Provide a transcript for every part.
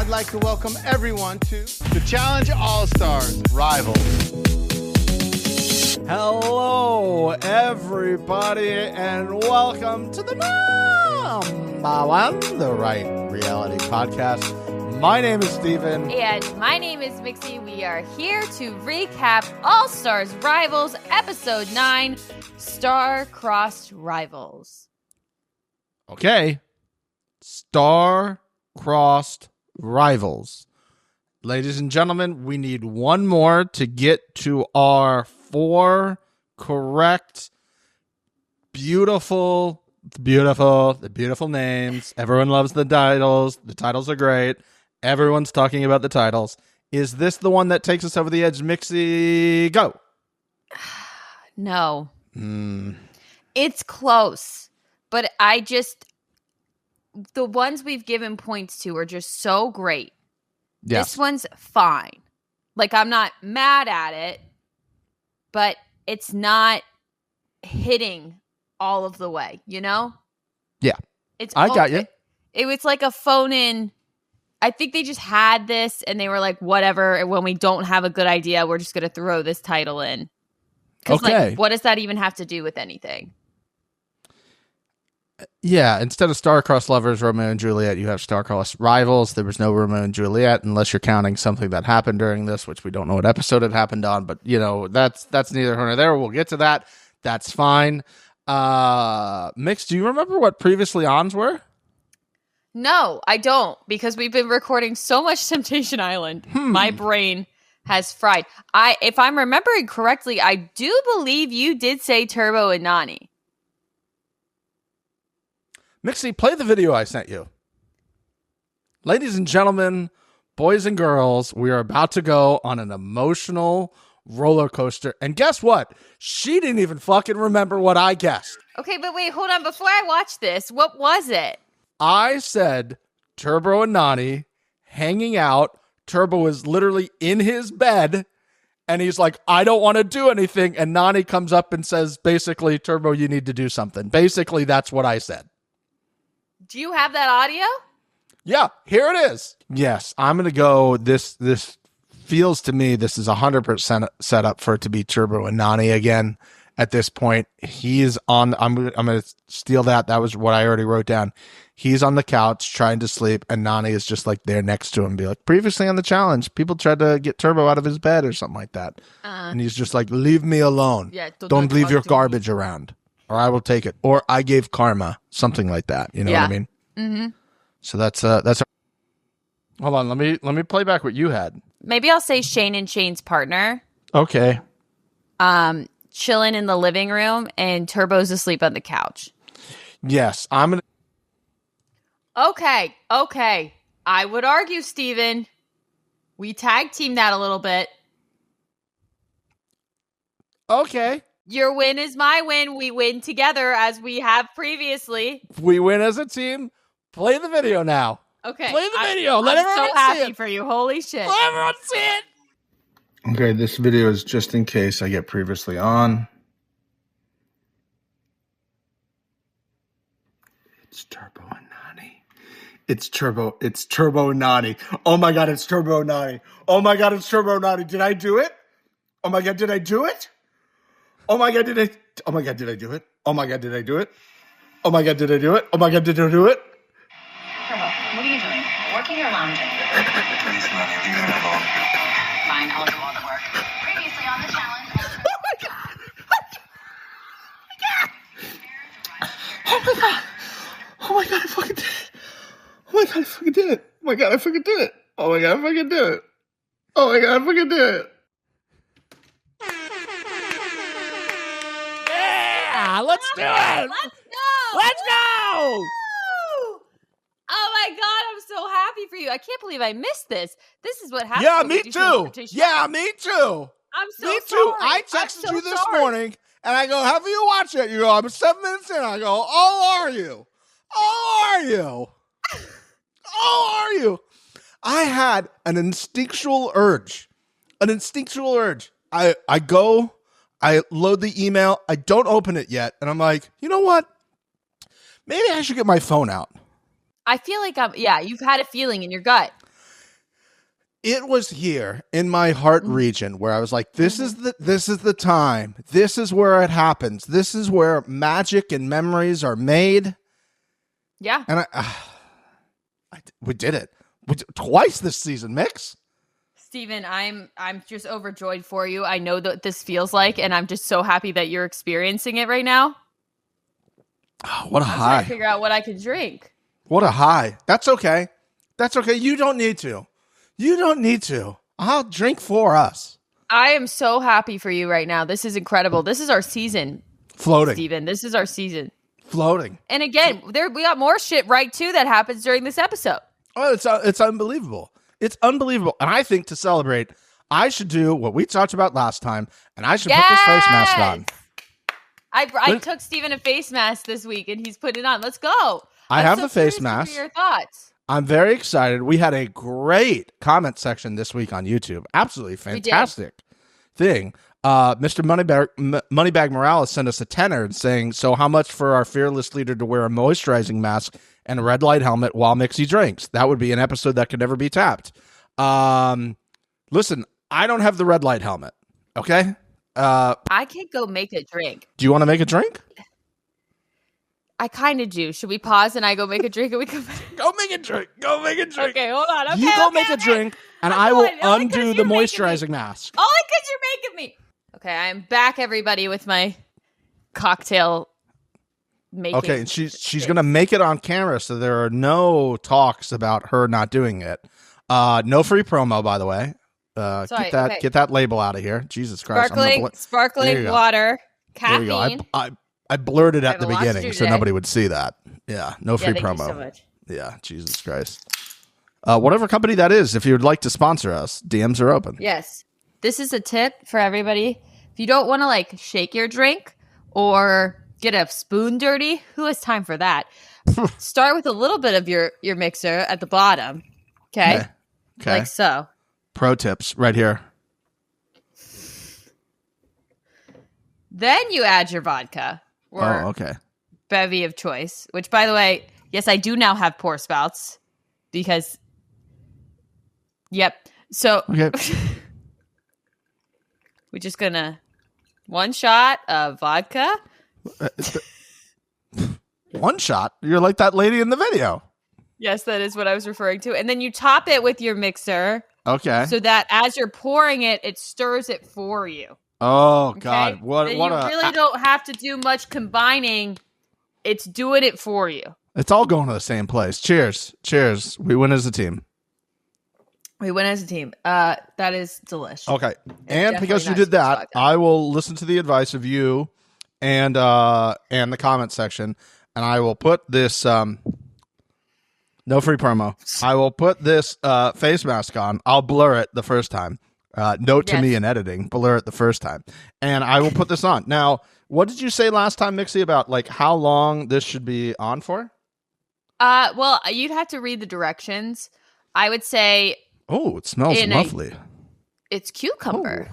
I'd like to welcome everyone to the Challenge All-Stars Rivals. Hello, everybody, and welcome to the #1, the Right Reality Podcast. My name is Stephen. And my name is Mixie. We are here to recap All-Stars Rivals, Episode 9, Star-Crossed Rivals. Okay. Star-Crossed Rivals. Ladies and gentlemen, we need one more to get to our 4 correct, beautiful names. Everyone loves the titles. The titles are great. Everyone's talking about the titles. Is this the one that takes us over the edge? Mixie, go. No. It's close. But the ones we've given points to are just so great. Yes. This one's fine. Like, I'm not mad at it, but it's not hitting all of the way, you know? Yeah. I got you. It was like a phone-in. I think they just had this, and they were like, whatever, and when we don't have a good idea, we're just going to throw this title in. Because, like, what does that even have to do with anything? Yeah, instead of star-crossed lovers, Romeo and Juliet, you have star-crossed rivals. There was no Romeo and Juliet, unless you're counting something that happened during this, which we don't know what episode it happened on, but, you know, that's neither here nor there. We'll get to that. That's fine. Mix, do you remember what previously ons were? No, I don't, because we've been recording so much Temptation Island. My brain has fried. If I'm remembering correctly, I do believe you did say Turbo and Nani. Mixie, play the video I sent you. Ladies and gentlemen, boys and girls, we are about to go on an emotional roller coaster. And guess what? She didn't even fucking remember what I guessed. Okay, but wait, hold on. Before I watch this, what was it? I said Turbo and Nani hanging out. Turbo is literally in his bed, and he's like, I don't want to do anything. And Nani comes up and says, basically, Turbo, you need to do something. Basically, that's what I said. Do you have that audio? Yeah, here it is. Yes, I'm going to go. This feels to me, this is 100% set up for it to be Turbo and Nani again. At this point, he's on. I'm going to steal that. That was what I already wrote down. He's on the couch trying to sleep, and Nani is just like there next to him. Be like, previously on the challenge, people tried to get Turbo out of his bed or something like that, and he's just like, leave me alone. Yeah, don't leave your garbage around, or I will take it. Or I gave karma, something like that. You know what I mean? Mm-hmm. So that's. Hold on, let me play back what you had. Maybe I'll say Shane and Shane's partner. Okay. Chilling in the living room, and Turbo's asleep on the couch. Yes, I'm gonna. Okay. I would argue, Steven, we tag team that a little bit. Okay. Your win is my win. We win together as we have previously. We win as a team. Play the video now. Okay. Play the video. Let I'm everyone so happy see it. for you. Holy shit. Let everyone see it. Okay, this video is just in case I get previously on. It's Turbo and Nani. It's Turbo and Nani. Oh my god, it's Turbo and Nani. Oh my god, it's Turbo and Nani. Did I do it? Oh my god, did I do it? Oh my god, did I do it? Oh my god, did I do it? Oh my god, did I do it? Oh my god, did I do it? Oh my god, did I do it? Turbo, what are you doing? Working or lounging? Please, Nani, leave me alone. Fine, I'll do all the work. Previously on the challenge. Oh my god! Oh my god! Oh my god, I fucking did it! Oh my god, I fucking did it! Oh my god, I fucking did it! Oh my god, I fucking did it! Oh my god, I fucking did it! Yeah, let's do it. Let's go. Let's go. Woo! Oh my god, I'm so happy for you. I can't believe I missed this. This is what happened. Yeah, when we me do too. Temptation Yeah, Island. me too. I'm so Me too. sorry. I I'm texted so you this sorry. morning, and I go, have you watched it? You go, I'm 7 minutes in. I go, oh, are you? Oh, are you? Oh, are you? I had an instinctual urge. I go, I load the email. I don't open it yet. And I'm like, you know what? Maybe I should get my phone out. I feel like you've had a feeling in your gut. it was here in my heart region where I was like, this is the time. This is where it happens. This is where magic and memories are made. Yeah. And we did it. Twice this season, Mix. Steven, I'm just overjoyed for you. I know what this feels like, and I'm just so happy that you're experiencing it right now. Oh, what a I'm high. trying to figure out what I can drink. What a high. That's okay. That's okay. You don't need to. You don't need to. I'll drink for us. I am so happy for you right now. This is incredible. This is our season. Floating. Steven, this is our season. Floating. And again, we got more shit right too that happens during this episode. Oh, it's unbelievable. It's unbelievable. And I think to celebrate, I should do what we talked about last time, and I should put this face mask on. I took Steven a face mask this week, and he's put it on. Let's go. I have the face mask. Your thoughts? I'm very excited. We had a great comment section this week on YouTube. Absolutely fantastic thing. Mr. Moneybag Morales sent us a tenor saying, so how much for our fearless leader to wear a moisturizing mask and a red light helmet while Mixie drinks? That would be an episode that could never be tapped. Listen, I don't have the red light helmet. Okay. I can go make a drink. Do you want to make a drink? I kind of do. Should we pause and I go make a drink and we come back? Go make a drink. Go make a drink. Okay, hold on. Okay, you go make a drink, and I will undo the moisturizing mask. Only because you're making me. Okay, I'm back, everybody, with my cocktail making. Okay, and she's gonna make it on camera, so there are no talks about her not doing it. No free promo, by the way. Get that label out of here. Jesus Christ! Sparkling water, caffeine. There you go. I blurred it at the beginning, so nobody would see that. Yeah, no free promo. Thank you so much. Yeah, Jesus Christ. Whatever company that is, if you would like to sponsor us, DMs are open. Yes. This is a tip for everybody. If you don't want to like shake your drink or get a spoon dirty, who has time for that? Start with a little bit of your mixer at the bottom. Okay. Like so. Pro tips right here. Then you add your vodka or bevy of choice, which, by the way, yes, I do now have pour spouts because, So we're just going to one shot of vodka. One shot? You're like that lady in the video. Yes, that is what I was referring to. And then you top it with your mixer. Okay. So that as you're pouring it, it stirs it for you. Oh, okay? God. You really don't have to do much combining. It's doing it for you. It's all going to the same place. Cheers. Cheers. We win as a team. We win as a team. That is delicious. Okay. And because you did that, I will listen to the advice of you and the comment section, and I will put this no free promo. I will put this face mask on. I'll blur it the first time. Note to me in editing, blur it the first time. And I will put this on. Now, what did you say last time, Mixie, about like how long this should be on for? Well, you'd have to read the directions. I would say. Oh, it smells lovely. It's cucumber.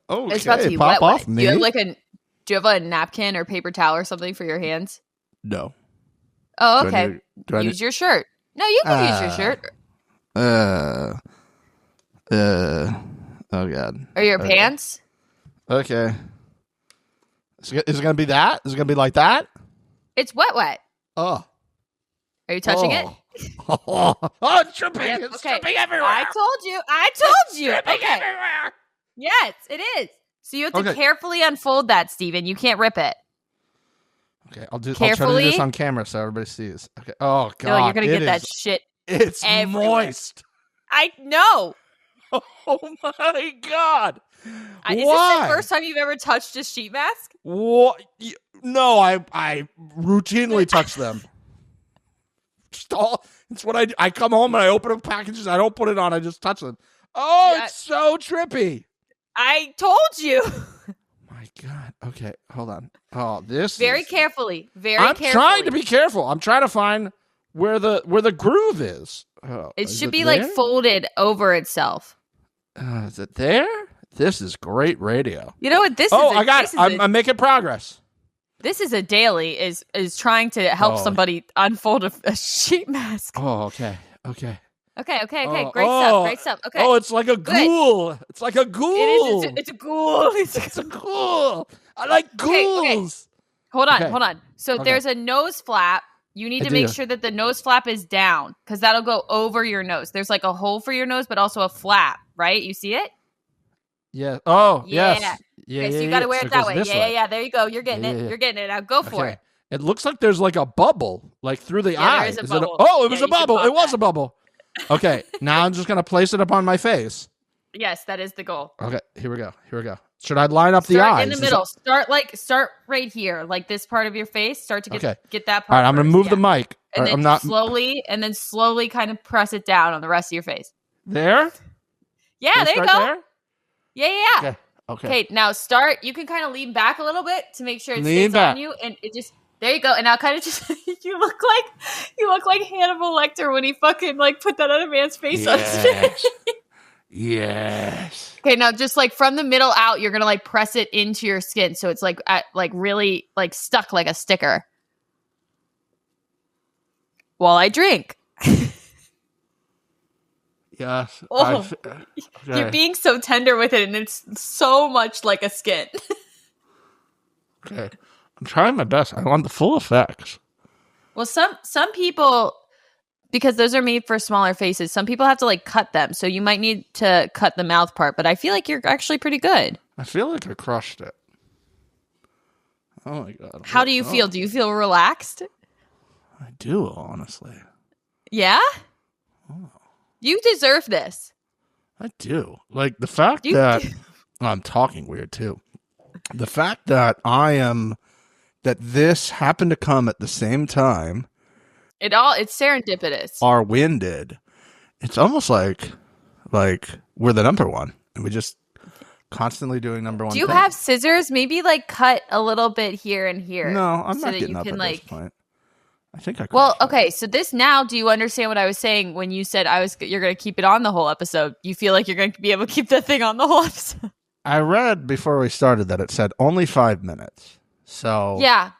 Oh, okay. It's about to be Pop wet. off me. Do you have a napkin or paper towel or something for your hands? No. Oh, okay. Use your shirt. No, you can use your shirt. Oh God. Or your pants. Okay. Is it going to be that? Is it going to be like that? It's wet. Oh. Are you touching it? Oh, it's dripping. It's dripping everywhere. I told you. It's dripping everywhere. Yes, it is. So you have to carefully unfold that, Steven. You can't rip it. Okay, I'll try to do this on camera so everybody sees. Okay. Oh God. No, you're going to get that shit. It's everywhere. Moist. I know. Oh my God. Is this the first time you've ever touched a sheet mask? What? No, I routinely touch them. It's what I do. I come home and I open up packages. I don't put it on. I just touch them. Oh, yeah. It's so trippy. I told you. My God. Okay, hold on. Oh, this very carefully. I'm trying to be careful. I'm trying to find where the groove is. Oh, it should be like folded over itself. Is it there? This is great radio. You know what this is? I got it. I'm making progress. This is a daily is trying to help somebody unfold a sheet mask. Oh, okay. Okay. Oh, Great stuff. Okay. Oh, it's like a ghoul. It's like a ghoul. It is. It's a ghoul. It's a ghoul. I like ghouls. Okay. Hold on. So Okay. there's a nose flap. You need to make sure that the nose flap is down because that'll go over your nose. There's like a hole for your nose, but also a flap, right? You see it? Yeah. Oh, Yeah. yes. Yeah, Okay, so yeah, you got to yeah. wear So it that goes way. this Yeah. There you go. You're getting it. Yeah. You're getting it. Now go for Okay. it. It looks like there's like a bubble, like through the Yeah, eye. there is a it bubble. oh, it was Yeah, a you should bubble. pop It was that. a bubble. Okay. Now I'm just going to place it up on my face. Yes, that is the goal. Okay. Here we go. Should I line up the Start eyes? in the middle. Start right here, like this part of your face. Start to get that part. All right. I'm going to move the yeah. mic. And then I'm not slowly kind of press it down on the rest of your face. there. Yeah, there you Right go. there? Yeah. Okay. Okay, now start. You can kind of lean back a little bit to make sure it Lean stays back. on you, and it just there you go. And now kind of just you look like Hannibal Lecter when he fucking like put that other man's face on his face. Yes. Okay, now just like from the middle out, you're gonna like press it into your skin, so it's like really like stuck like a sticker. While I drink. Yes. Oh. You're being so tender with it, and it's so much like a skin. Okay. I'm trying my best. I want the full effects. Well, some people, because those are made for smaller faces, some people have to like cut them. So you might need to cut the mouth part, but I feel like you're actually pretty good. I feel like I crushed it. Oh my God. How do you feel? Do you feel relaxed? I do, honestly. Yeah? You deserve this. I do. Like the fact that I'm talking weird too. The fact that that this happened to come at the same time It's serendipitous. our win did. It's almost like we're the number one and we just constantly doing number one. Do you thing. have scissors? Maybe like cut a little bit here and here. No, I'm so not that getting you up can, at like, this point. I think I Well, crushed it. okay, so this now, do you understand what I was saying when you said you're going to keep it on the whole episode? You feel like you're going to be able to keep that thing on the whole episode? I read before we started that it said only 5 minutes. So Yeah. I'm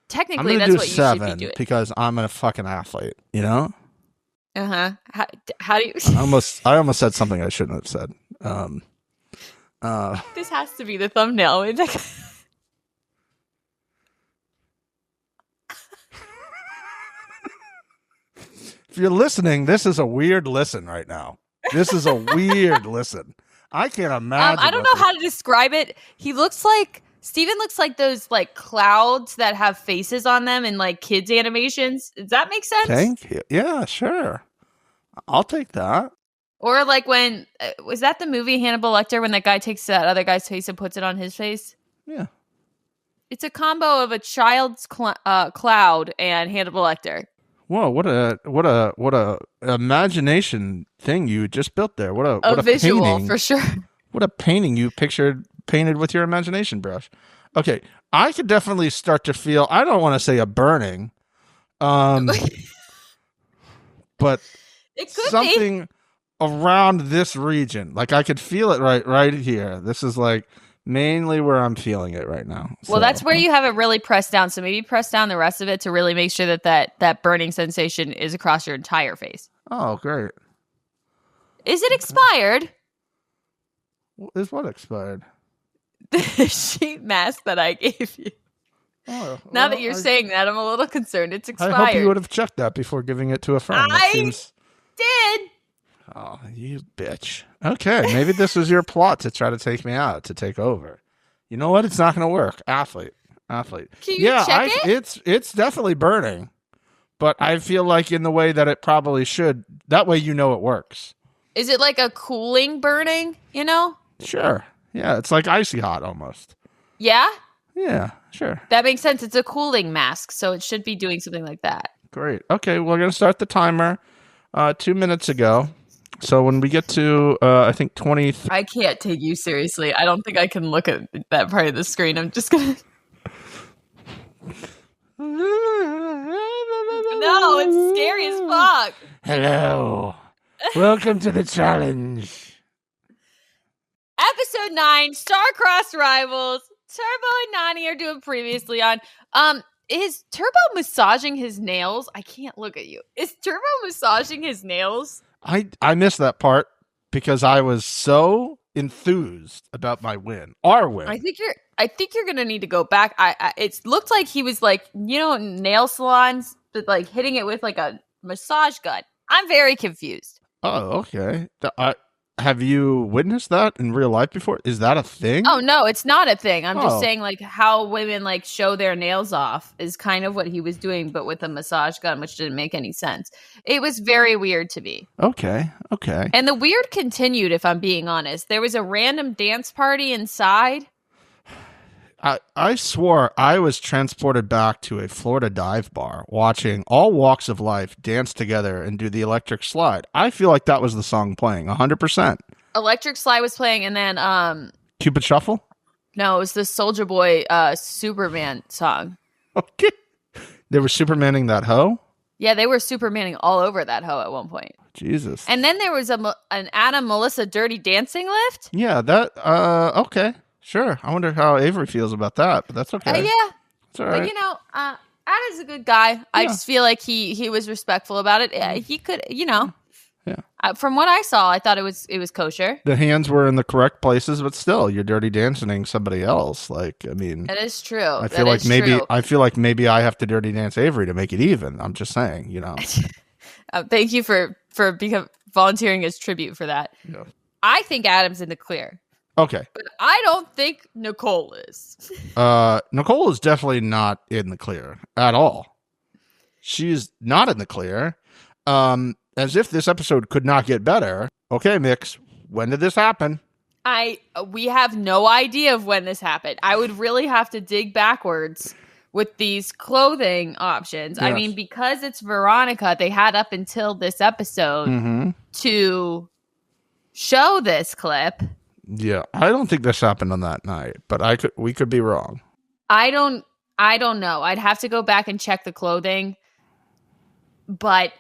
Technically, gonna that's do what you 7 should be doing. because I'm a fucking athlete. You know. Uh-huh. How do you... I almost said something I shouldn't have said. This has to be the thumbnail. It's like... If you're listening, this is a weird listen right now. This is a weird listen. I can't imagine. I don't know how to describe it. Steven looks like those like clouds that have faces on them in like kids animations. Does that make sense? Thank you. Yeah, sure. I'll take that. Or like when was that the movie Hannibal Lecter when that guy takes that other guy's face and puts it on his face? Yeah. It's a combo of a child's cloud and Hannibal Lecter. Whoa! What a imagination thing you just built there. What a visual painting. for sure. What a painting you painted with your imagination brush. Okay, I could definitely start to feel. I don't want to say a burning, but It could be. something around this region. Like I could feel it right here. This is like mainly where I'm feeling it right now. Well, that's where you have it really pressed down. So maybe press down the rest of it to really make sure that burning sensation is across your entire face. Oh, great. Is it expired? Is what expired? The sheet mask that I gave you. Oh, Now that you're saying that, I'm a little concerned. It's I expired. hope you would have checked that before giving it to a friend. That I seems... did. Oh, you bitch. Okay, maybe this was your plot to try to take me out, to take over. You know what? It's not going to work. Athlete. Can you check it? It's definitely burning, but I feel like in the way that it probably should. That way you know it works. Is it like a cooling burning, you know? Sure. Yeah, it's like icy hot almost. Yeah? Yeah, sure. That makes sense. It's a cooling mask, so it should be doing something like that. Great. Okay, we're going to start the timer 2 minutes ago. So when we get to, I think 23. I can't take you seriously. I don't think I can look at that part of the screen. I'm just going to... No, it's scary as fuck. Hello. Welcome to the challenge. Episode 9, Star-Crossed Rivals. Turbo and Nani are doing previously on. Is Turbo massaging his nails? I can't look at you. Is Turbo massaging his nails? I missed that part because I was so enthused about my win. Our win. I think you're gonna need to go back. It looked like he was like, nail salons, but like hitting it with like a massage gun. I'm very confused. Oh, okay. Have you witnessed that in real life before? Is that a thing? Oh no, it's not a thing. I'm just saying like how women like show their nails off is kind of what he was doing, but with a massage gun, which didn't make any sense. It was very weird to me. Okay. And the weird continued, if I'm being honest. There was a random dance party inside. I swore I was transported back to a Florida dive bar watching all walks of life dance together and do the electric slide. I feel like that was the song playing 100%. Electric Slide was playing, and then Cupid Shuffle? No, it was the Soulja Boy Superman song. Okay. They were Supermaning that hoe? Yeah, they were Supermaning all over that hoe at one point. Jesus. And then there was an Adam Melissa Dirty Dancing lift. Yeah, that okay. Sure. I wonder how Avery feels about that, but that's okay. Yeah. It's all right. But Adam's a good guy. Yeah. I just feel like he was respectful about it. He could, Yeah. From what I saw, I thought it was kosher. The hands were in the correct places, but still, you're dirty dancing somebody else. Like, I mean, that is true. I feel like maybe I have to dirty dance Avery to make it even. I'm just saying, Thank you for volunteering as tribute for that. Yeah. I think Adam's in the clear. Okay. But I don't think Nicole is. Nicole is definitely not in the clear at all. She's not in the clear. As if this episode could not get better. Okay, Mix, when did this happen? We have no idea of when this happened. I would really have to dig backwards with these clothing options. Yes. I mean, because it's Veronica, they had up until this episode to show this clip. Yeah, I don't think this happened on that night, but we could be wrong. I don't know. I'd have to go back and check the clothing. But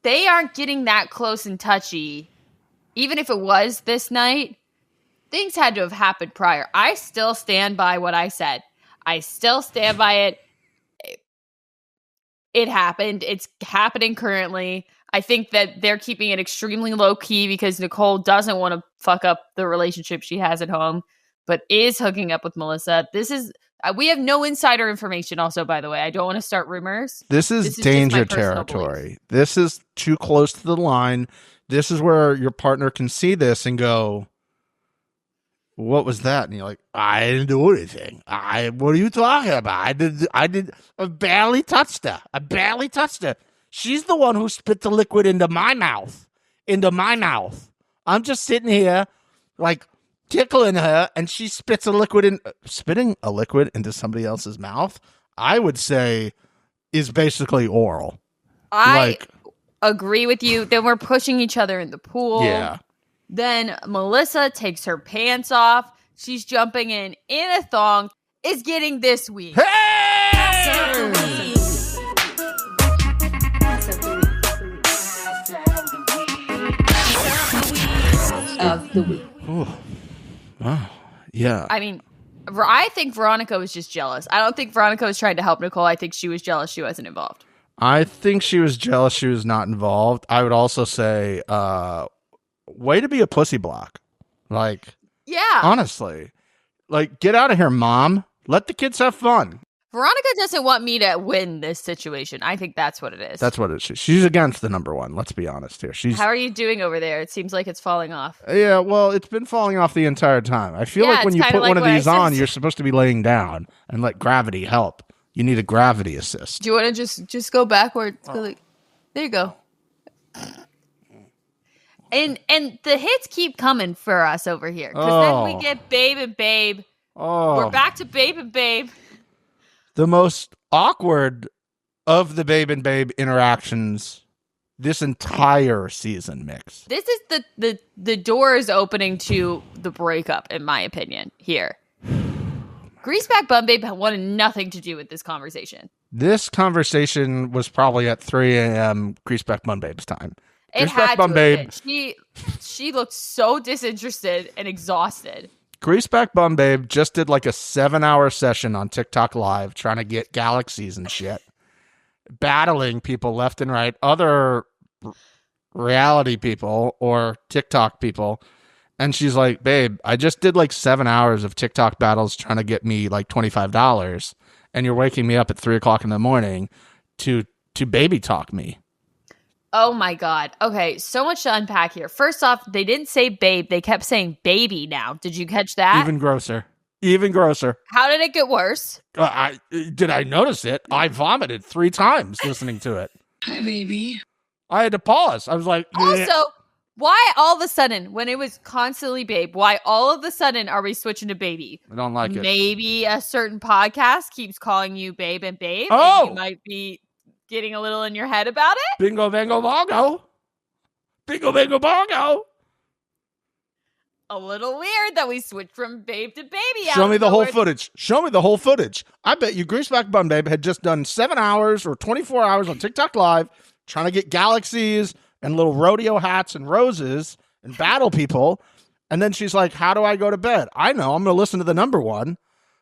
they aren't getting that close and touchy. Even if it was this night, things had to have happened prior. I still stand by what I said. I still stand by it. It happened. It's happening currently. I think that they're keeping it extremely low key because Nicole doesn't want to fuck up the relationship she has at home, but is hooking up with Melissa. This is, we have no insider information also, by the way. I don't want to start rumors. This is danger territory. This is too close to the line. This is where your partner can see this and go, what was that? And you're like, I didn't do anything. What are you talking about? I barely touched her. She's the one who spit the liquid into my mouth. I'm just sitting here like tickling her and she spitting a liquid into somebody else's mouth. I would say is basically oral. I agree with you. Then we're pushing each other in the pool. Yeah. Then Melissa takes her pants off. She's jumping in a thong. Is getting this week. Hey! Of the week. Oh, wow. Yeah. I mean, I think Veronica was just jealous. I don't think Veronica was trying to help Nicole. I think she was jealous she wasn't involved. I think she was jealous she was not involved. I would also say, way to be a pussy block. Like, yeah. Honestly. Like, get out of here, Mom. Let the kids have fun. Veronica doesn't want me to win this situation. I think that's what it is. That's what it is. She's against the number one. Let's be honest here. How are you doing over there? It seems like it's falling off. Yeah, well, it's been falling off the entire time. I feel like when you put one of these on, you're supposed to be laying down and let gravity help. You need a gravity assist. Do you want to just go backwards? Oh. Go like, there you go. And the hits keep coming for us over here. Because then we get Babe and Babe. Oh. We're back to Babe and Babe. The most awkward of the Babe and Babe interactions this entire season, Mix. This is the door is opening to the breakup, in my opinion, here. Greaseback Bum Babe wanted nothing to do with this conversation. This conversation was probably at 3 a.m. Greaseback Bum Babe's time. It had to have been. She looked so disinterested and exhausted. Greaseback Bum Babe just did like a 7-hour session on TikTok Live trying to get galaxies and shit. Battling people left and right. Other reality people or TikTok people. And she's like, babe, I just did like 7 hours of TikTok battles trying to get me like $25. And you're waking me up at 3 o'clock in the morning to baby talk me. Oh my God. Okay, so much to unpack here. First off, they didn't say babe. They kept saying baby now. Did you catch that? Even grosser. Even grosser. How did it get worse? Did I notice it? I vomited 3 times listening to it. Hi, baby. I had to pause. I was like, Also, why all of a sudden, when it was constantly babe, why all of a sudden are we switching to baby? I don't like it. Maybe a certain podcast keeps calling you babe and babe. Oh! And you might be getting a little in your head about it. Bingo, bango, bongo. Bingo, bango, bongo. A little weird that we switched from babe to baby. Show me the whole footage. Show me the whole footage. I bet you Greaseback Bun Babe had just done 7 hours or 24 hours on TikTok Live trying to get galaxies and little rodeo hats and roses and battle people. And then she's like, how do I go to bed? I know. I'm going to listen to the number one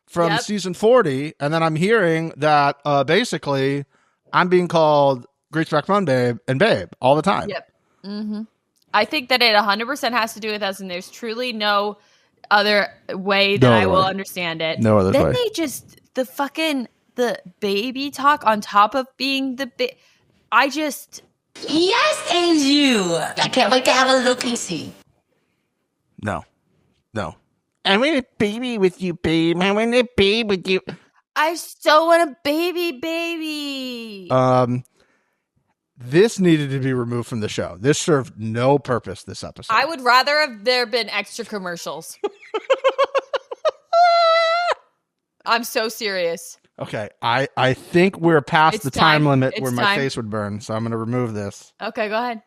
from season 40. And then I'm hearing that basically I'm being called Greaseback Bun Babe and Babe all the time. Yep. Mm-hmm. I think that it 100% has to do with us, and there's truly no other way that I will understand it. No other way. Then they just, the baby talk on top of being the I just... Yes, and you. I can't wait to have a little PC. No. I want a baby with you, babe. I want a baby with you. I so want a baby. This needed to be removed from the show. This served no purpose this episode. I would rather have there been extra commercials. I'm so serious. Okay, I think we're past It's the time time. limit It's where my time. face would burn, so I'm going to remove this. Okay, go ahead.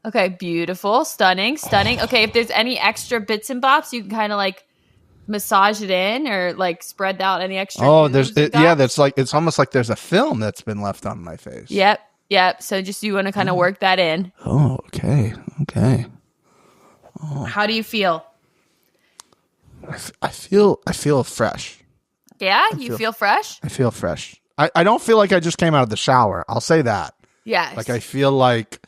Okay, beautiful, stunning. Okay, if there's any extra bits and bops, you can kind of like massage it in or like spread out any extra. Oh, ooze and yeah, dots. that's like it's almost like there's a film that's been left on my face. Yep. So just you want to kind of work that in. Oh, okay. How do you feel? I feel fresh. Yeah, you feel fresh? I feel fresh. I don't feel like I just came out of the shower. I'll say that. Yes. Like I feel like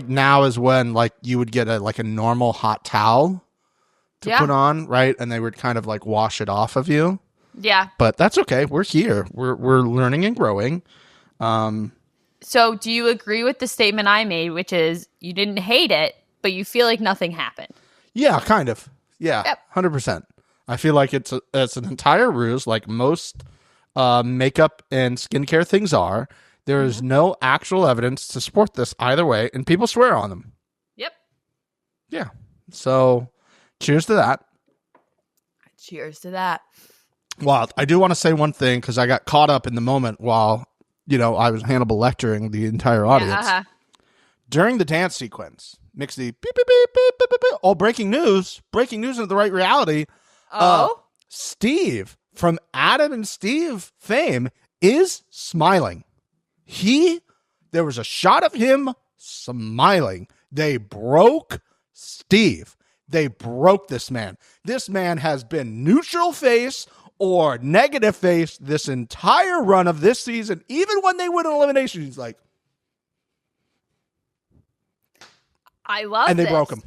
now is when like you would get a normal hot towel to put on, right? And they would kind of like wash it off of you. Yeah. But that's okay. We're here. We're learning and growing. So do you agree with the statement I made, which is you didn't hate it, but you feel like nothing happened? Yeah, kind of. Yeah, Yep. 100%. I feel like it's an entire ruse, like most makeup and skincare things are. There is no actual evidence to support this either way, and people swear on them. Yep. Yeah. So, cheers to that. Cheers to that. Well, I do want to say one thing because I got caught up in the moment while, I was Hannibal lecturing the entire audience. Yeah, During the dance sequence, Mixie, beep, beep, beep, beep, beep, beep, beep. Oh, breaking news into the right reality. Steve from Adam and Steve fame is smiling. There was a shot of him smiling. They broke Steve. They broke this man. This man has been neutral face or negative face this entire run of this season. Even when they win an elimination, he's like, I love and they this. broke him.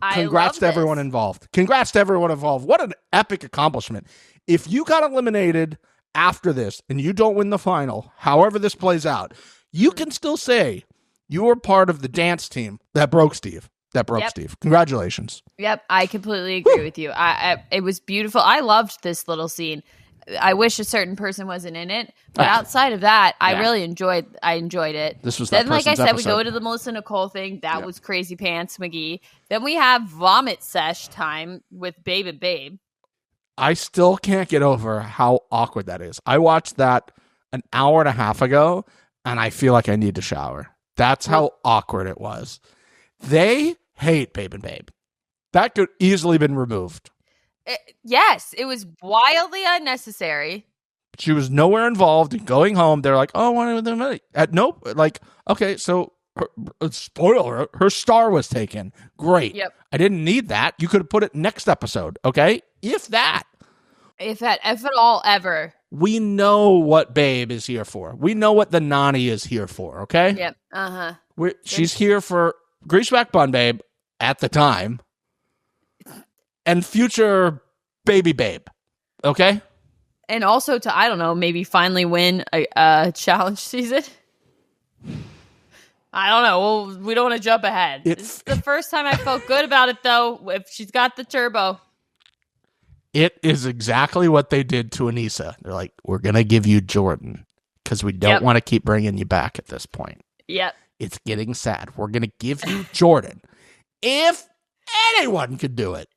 I Congrats love to everyone this. involved. Congrats to everyone involved. What an epic accomplishment. If you got eliminated after this and you don't win the final, however this plays out, you can still say you were part of the dance team that broke Steve. Steve. Congratulations. Yep, I completely agree with you. It was beautiful. I loved this little scene. I wish a certain person wasn't in it, but outside of that, I really enjoyed it. This was then, that like I person's said, we episode. go to the Melissa Nicole thing. That was crazy pants, McGee. Then we have vomit sesh time with Babe and Babe. I still can't get over how awkward that is. I watched that an hour and a half ago, and I feel like I need to shower. That's how awkward it was. They hate Babe and Babe. That could easily been removed. Yes, it was wildly unnecessary. She was nowhere involved in going home. They're like, oh, what are the money? Nope. Like, okay, so spoiler, her star was taken. Great. Yep. I didn't need that. You could have put it next episode. Okay. If at all ever. We know what Babe is here for. We know what the Nani is here for, okay? Yep. Uh-huh. She's here for Greaseback Bun Babe at the time and future Baby Babe, okay? And also to, I don't know, maybe finally win a challenge season. I don't know. Well, we don't want to jump ahead. It's the first time I felt good about it, though, if she's got the turbo. It is exactly what they did to Anissa. They're like, we're going to give you Jordan because we don't want to keep bringing you back at this point. Yep. It's getting sad. We're going to give you Jordan. If anyone could do it,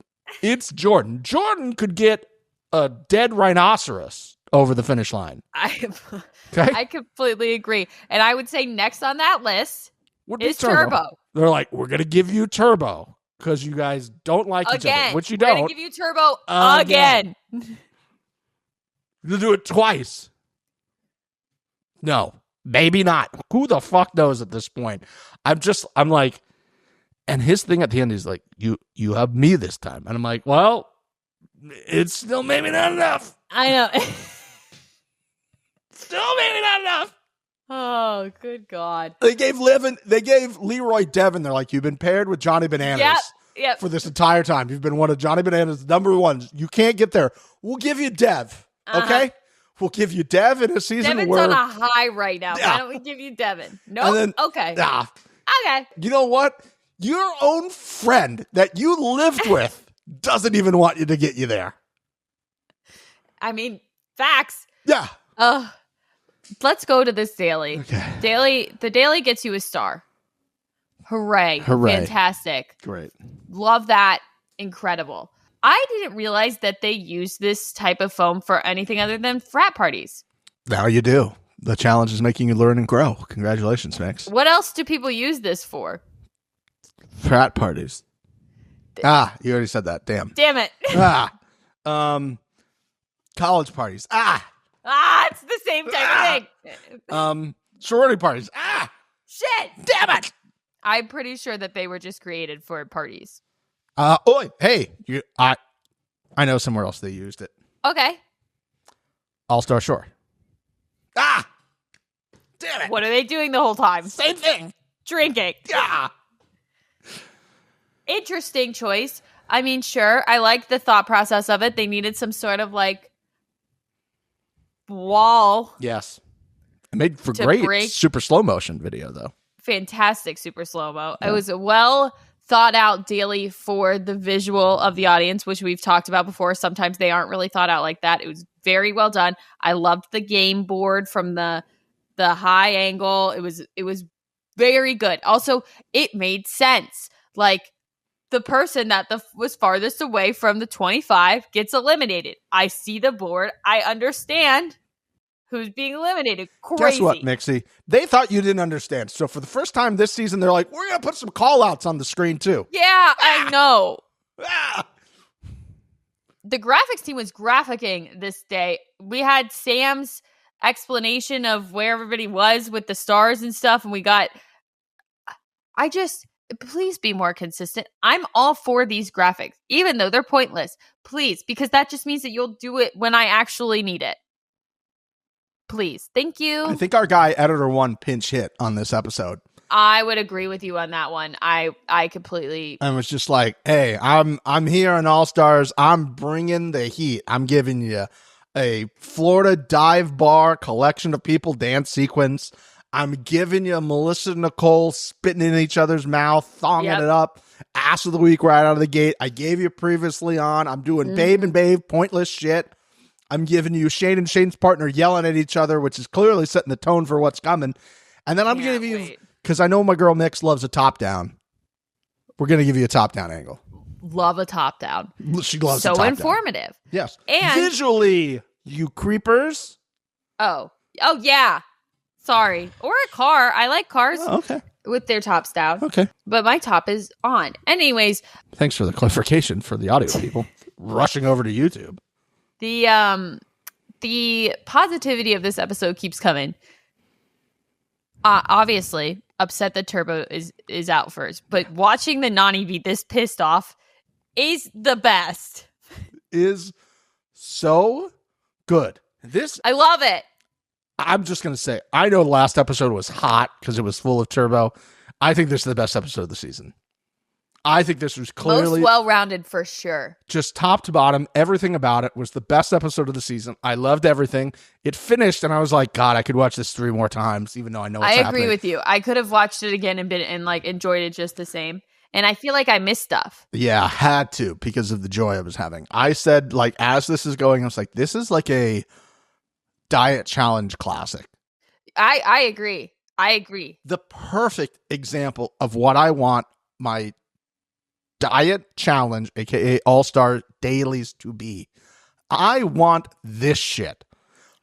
it's Jordan. Jordan could get a dead rhinoceros over the finish line. I completely agree. And I would say next on that list is Turbo. They're like, we're going to give you Turbo because you guys don't like each other, which you don't. We're going to give you Turbo again. You'll do it twice. No, maybe not. Who the fuck knows at this point? I'm like, and his thing at the end is like, you have me this time. And I'm like, well, it's still maybe not enough. I know. Still maybe not enough. Oh, good God. They gave Leroy Devon. They're like, you've been paired with Johnny Bananas Yep. for this entire time. You've been one of Johnny Bananas' number ones. You can't get there. We'll give you Dev. Okay? We'll give you Dev in a season Devin's where... on a high right now. Why don't we give you Devin? No? Okay. Okay. You know what? Your own friend that you lived with doesn't even want you to get you there. I mean, facts. Yeah. Let's go to this daily. Okay. The daily gets you a star. Hooray. Fantastic. Great. Love that. Incredible. I didn't realize that they use this type of foam for anything other than frat parties. Now you do. The challenge is making you learn and grow. Congratulations, Max. What else do people use this for? Frat parties. You already said that. Damn it. College parties. It's the same type of thing. Sorority parties. Shit. Damn it. I'm pretty sure that they were just created for parties. Hey, I know somewhere else they used it. Okay. All-Star Shore. Damn it. What are they doing the whole time? Same thing. Drinking. Yeah. Interesting choice. I mean, sure. I like the thought process of it. They needed some sort of like wall. Yes. It made for great super slow motion video though. Fantastic super slow-mo. It was a well thought out daily for the visual of the audience, which we've talked about before. Sometimes they aren't really thought out like that. It was very well done. I loved the game board from the high angle. It was very good. Also, it made sense. Like the person that was farthest away from the 25 gets eliminated. I see the board. I understand who's being eliminated. Crazy. Guess what, Mixie? They thought you didn't understand. So for the first time this season, they're like, we're going to put some call-outs on the screen too. Yeah, I know. The graphics team was graphicking this day. We had Sam's explanation of where everybody was with the stars and stuff, and we got... Please be more consistent. I'm all for these graphics, even though they're pointless. Please, because that just means that you'll do it when I actually need it. Please. Thank you. I think our guy, Editor One, pinch hit on this episode. I would agree with you on that one. I completely... And was just like, hey, I'm here on All-Stars. I'm bringing the heat. I'm giving you a Florida dive bar collection of people dance sequence. I'm giving you Melissa and Nicole spitting in each other's mouth, thonging it up. Ass of the week right out of the gate. I gave you previously on. I'm doing Babe and Babe, pointless shit. I'm giving you Shane and Shane's partner yelling at each other, which is clearly setting the tone for what's coming. And then I'm going to give you, because I know my girl Mix loves a top down. We're going to give you a top down angle. Love a top down. She loves so a top informative. Down. Yes. And visually, you creepers. Oh yeah. Sorry. Or a car. I like cars with their tops down. Okay. But my top is on. Anyways. Thanks for the clarification for the audio people rushing over to YouTube. The positivity of this episode keeps coming. Obviously, upset that Turbo is out first, but watching the Nani be this pissed off is the best. Is so good. I love it. I'm just going to say, I know the last episode was hot because it was full of turbo. I think this is the best episode of the season. I think this was clearly most well-rounded for sure. Just top to bottom. Everything about it was the best episode of the season. I loved everything. It finished and I was like, God, I could watch this 3 more times, even though I know what's happening. I agree with you. I could have watched it again and like enjoyed it just the same. And I feel like I missed stuff. Yeah, had to because of the joy I was having. I said, like, as this is going, I was like, this is like a diet challenge classic. I agree. I agree. The perfect example of what I want my diet challenge, aka all-star dailies, to be. I want this shit.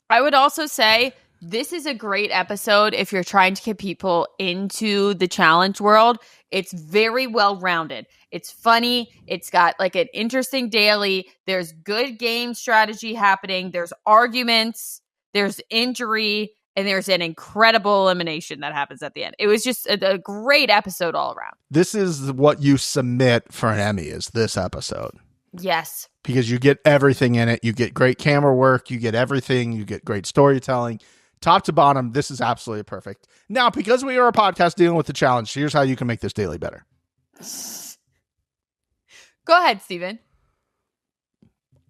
I would also say this is a great episode if you're trying to get people into the challenge world. It's very well-rounded. It's funny. It's got like an interesting daily. There's good game strategy happening. There's arguments. There's injury. And there's an incredible elimination that happens at the end. It was just a great episode all around. This is what you submit for an Emmy, is this episode. Yes. Because you get everything in it. You get great camera work. You get everything. You get great storytelling. Top to bottom, this is absolutely perfect. Now, because we are a podcast dealing with the challenge, here's how you can make this daily better. Go ahead, Stephen.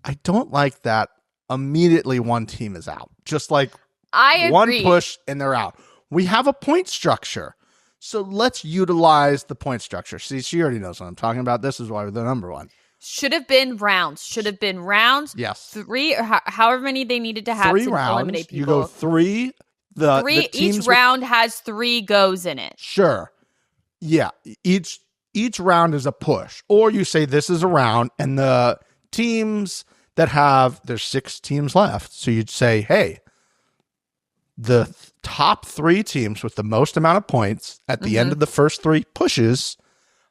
I don't like that immediately one team is out. Just like I agree. One push and they're out. We have a point structure. So let's utilize the point structure. See, she already knows what I'm talking about. This is why we're the number one. Should have been rounds. Yes. 3 or however many they needed to have 3 to rounds. eliminate people. You go 3. The each round has 3 goes in it. Sure. Yeah. Each round is a push. Or you say this is a round, and the teams that have, there's 6 teams left. So you'd say, hey, the top 3 teams with the most amount of points at the end of the first 3 pushes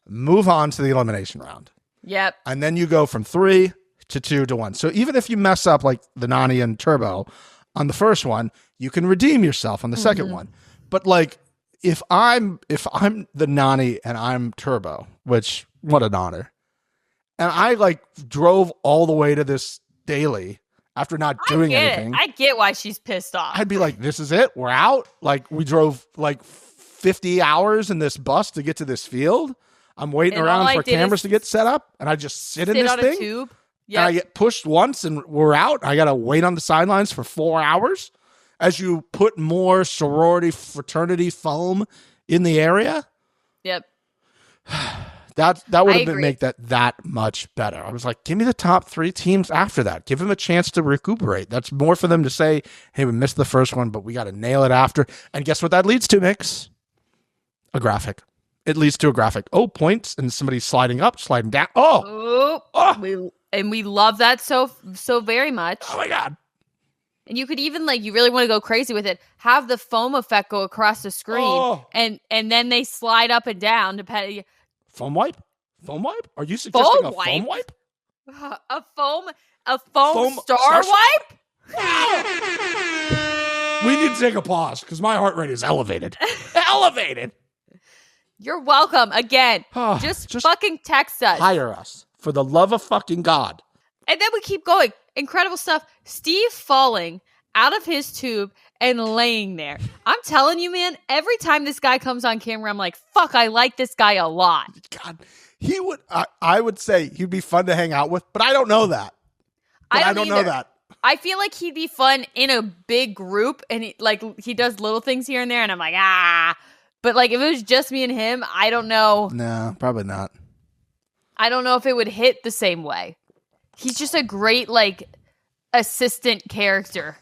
move on to the elimination round. Yep. And then you go from 3 to 2 to 1. So even if you mess up like the Nani and Turbo on the first one, you can redeem yourself on the second one. But like if I'm the Nani and I'm Turbo, which what an honor. And I like drove all the way to this daily after not doing anything. I get why she's pissed off. I'd be like, this is it. We're out. Like we drove like 50 hours in this bus to get to this field. I'm waiting around for cameras to get set up, and I just sit in this on thing. A tube. Yep. And I get pushed once, and we're out. I got to wait on the sidelines for 4 hours as you put more sorority, fraternity foam in the area. Yep. That would have been make that much better. I was like, give me the top 3 teams after that. Give them a chance to recuperate. That's more for them to say, hey, we missed the first one, but we got to nail it after. And guess what that leads to, Mix? A graphic. It leads to a graphic. Oh, points, and somebody's sliding up, sliding down. We love that so very much. Oh my God. And you could even, like, you really want to go crazy with it, have the foam effect go across the screen, and then they slide up and down depending. Foam wipe? Are you suggesting a foam wipe? A foam star wipe? We need to take a pause because my heart rate is elevated. Elevated. You're welcome. Again, just fucking text us. Hire us. For the love of fucking God. And then we keep going. Incredible stuff. Steve falling out of his tube and laying there. I'm telling you, man, every time this guy comes on camera, I'm like, fuck, I like this guy a lot. God, he would, I would say he'd be fun to hang out with, but I don't know that. I don't know that. I feel like he'd be fun in a big group, and he does little things here and there, and I'm like, But like if it was just me and him, I don't know. No, probably not. I don't know if it would hit the same way. He's just a great like assistant character.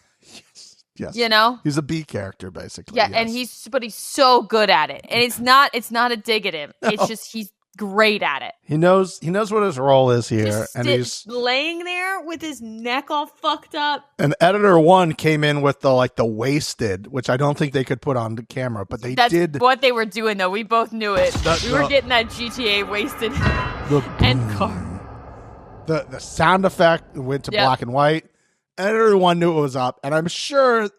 Yes. You know? He's a B character basically. Yeah, yes. and he's so good at it. And it's not a dig at him. No. It's just he's great at it. He knows what his role is here, and he's laying there with his neck all fucked up. And editor 1 came in with the wasted, which I don't think they could put on the camera, but That's did what they were doing though. We both knew it. We were getting that GTA wasted end car. The sound effect went to black and white. Editor 1 knew it was up, and I'm sure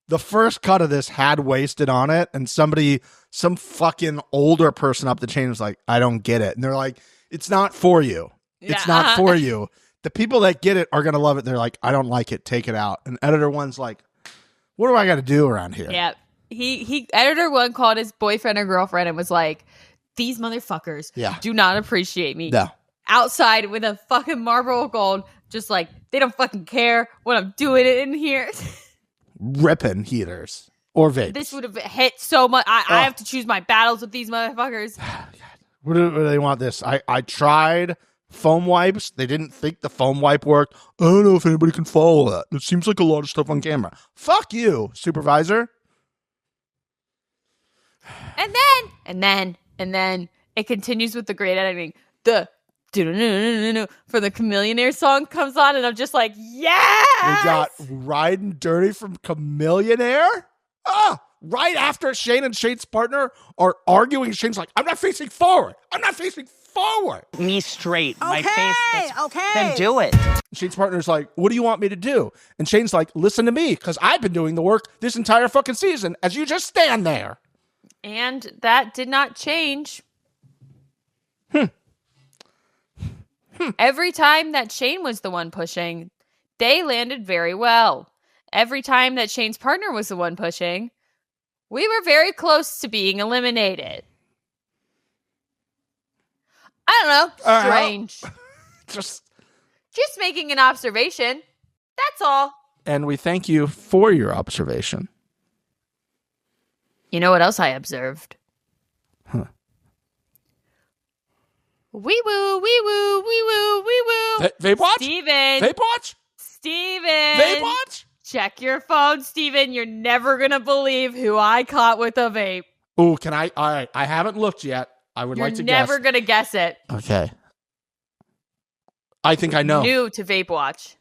the first cut of this had wasted on it, and some fucking older person up the chain was like, I don't get it. And they're like, it's not for you. It's not for you. The people that get it are going to love it. They're like, I don't like it. Take it out. And editor one's like, what do I got to do around here? Yeah. He editor one called his boyfriend or girlfriend and was like, these motherfuckers do not appreciate me. No. Outside with a fucking Marlboro Gold, just like, they don't fucking care what I'm doing in here. Ripping heaters or vapes. This would have hit so much. I have to choose my battles with these motherfuckers. What do they want this? I tried foam wipes. They didn't think the foam wipe worked. I don't know if anybody can follow that. It seems like a lot of stuff on camera. Fuck you, supervisor. And then it continues with the great editing. The for the Chameleonaire song comes on, and I'm just like, yes! We got Riding Dirty from Chameleonaire. Right after Shane and Shane's partner are arguing. Shane's like, I'm not facing forward. Me straight. My face. Okay. Then do it. Shane's partner's like, what do you want me to do? And Shane's like, listen to me, because I've been doing the work this entire fucking season as you just stand there. And that did not change. Every time that Shane was the one pushing, they landed very well. Every time that Shane's partner was the one pushing, we were very close to being eliminated. I don't know. Strange. Just making an observation. That's all. And we thank you for your observation. You know what else I observed? Wee woo, wee woo, wee woo, wee woo. Vape watch? Steven. Vape watch? Steven. Vape watch? Check your phone, Steven. You're never going to believe who I caught with a vape. Ooh, can I? All right. I haven't looked yet. I would like to guess. You're never going to guess it. Okay. I think I know. New to Vape Watch.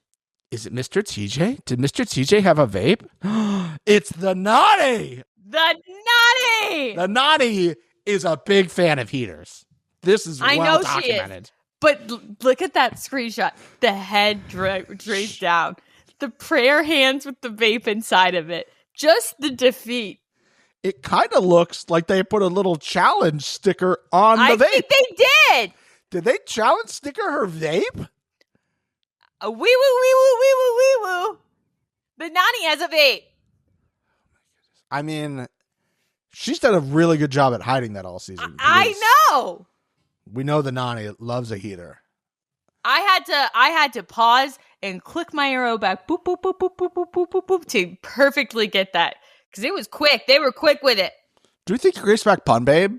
Is it Mr. TJ? Did Mr. TJ have a vape? It's the Naughty. The Naughty. The Naughty is a big fan of heaters. This is well documented. She is. But look at that screenshot. The head draped down. The prayer hands with the vape inside of it. Just the defeat. It kind of looks like they put a little challenge sticker on the vape. I think they did. Did they challenge sticker her vape? Wee woo, wee woo, wee woo, wee woo. The Naughty has a vape. I mean, she's done a really good job at hiding that all season. I know. We know the Naughty loves a heater. I had to pause and click my arrow back, boop, boop, boop, boop, boop, boop, boop, boop, boop, to perfectly get that. Because it was quick. They were quick with it. Do you think Greaseback Bun Babe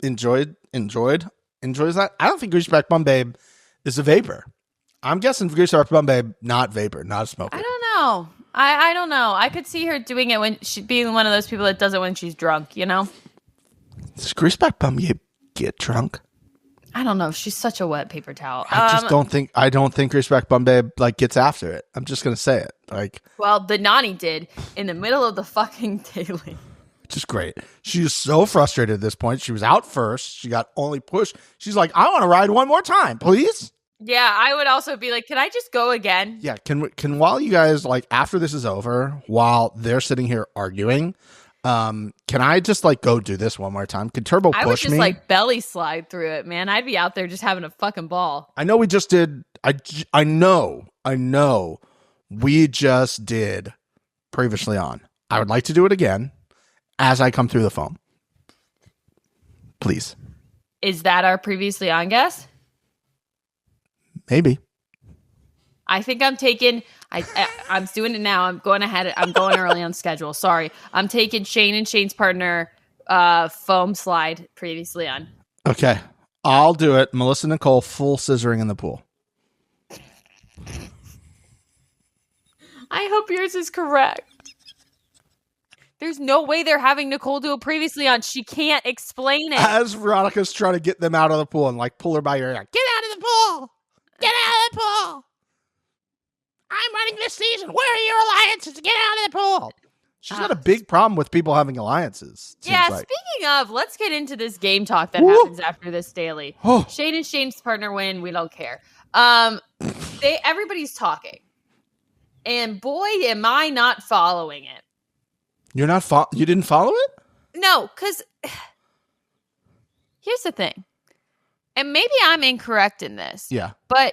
enjoys that? I don't think Greaseback Bun Babe is a vapor. I'm guessing Greaseback Bun Babe, not vapor, not a smoker. I don't know. I don't know. I could see her doing it when she being one of those people that does it when she's drunk, you know? Does Greaseback Bun Babe get drunk? I don't know. She's such a wet paper towel. I don't think Greaseback Bun Babe gets after it. I'm just gonna say it. Well, the Naughty did in the middle of the fucking daily. Which is great. She is so frustrated at this point. She was out first. She got only pushed. She's like, I want to ride one more time, please. Yeah, I would also be like, can I just go again? Yeah, can while you guys after this is over, while they're sitting here arguing, can I just go do this one more time? Can Turbo push me? I would just belly slide through it, man. I'd be out there just having a fucking ball. I know we just did. I know. We just did previously on. I would like to do it again as I come through the phone. Please. Is that our previously on guest? Maybe. I think I'm taking. I'm doing it now. I'm going ahead. I'm going early on schedule. Sorry. I'm taking Shane and Shane's partner foam slide previously on. Okay. I'll do it. Melissa Nicole full scissoring in the pool. I hope yours is correct. There's no way they're having Nicole do it previously on. She can't explain it. As Veronica's trying to get them out of the pool and pull her by your ear. Get out of the pool! Get out of the pool! I'm running this season. Where are your alliances? Get out of the pool! She's got a big problem with people having alliances. Yeah, speaking of, let's get into this game talk that happens after this daily. Shane and Shane's partner win. We don't care. Everybody's talking. And boy, am I not following it. You're not you didn't follow it? No, because here's the thing. And maybe I'm incorrect in this. Yeah. But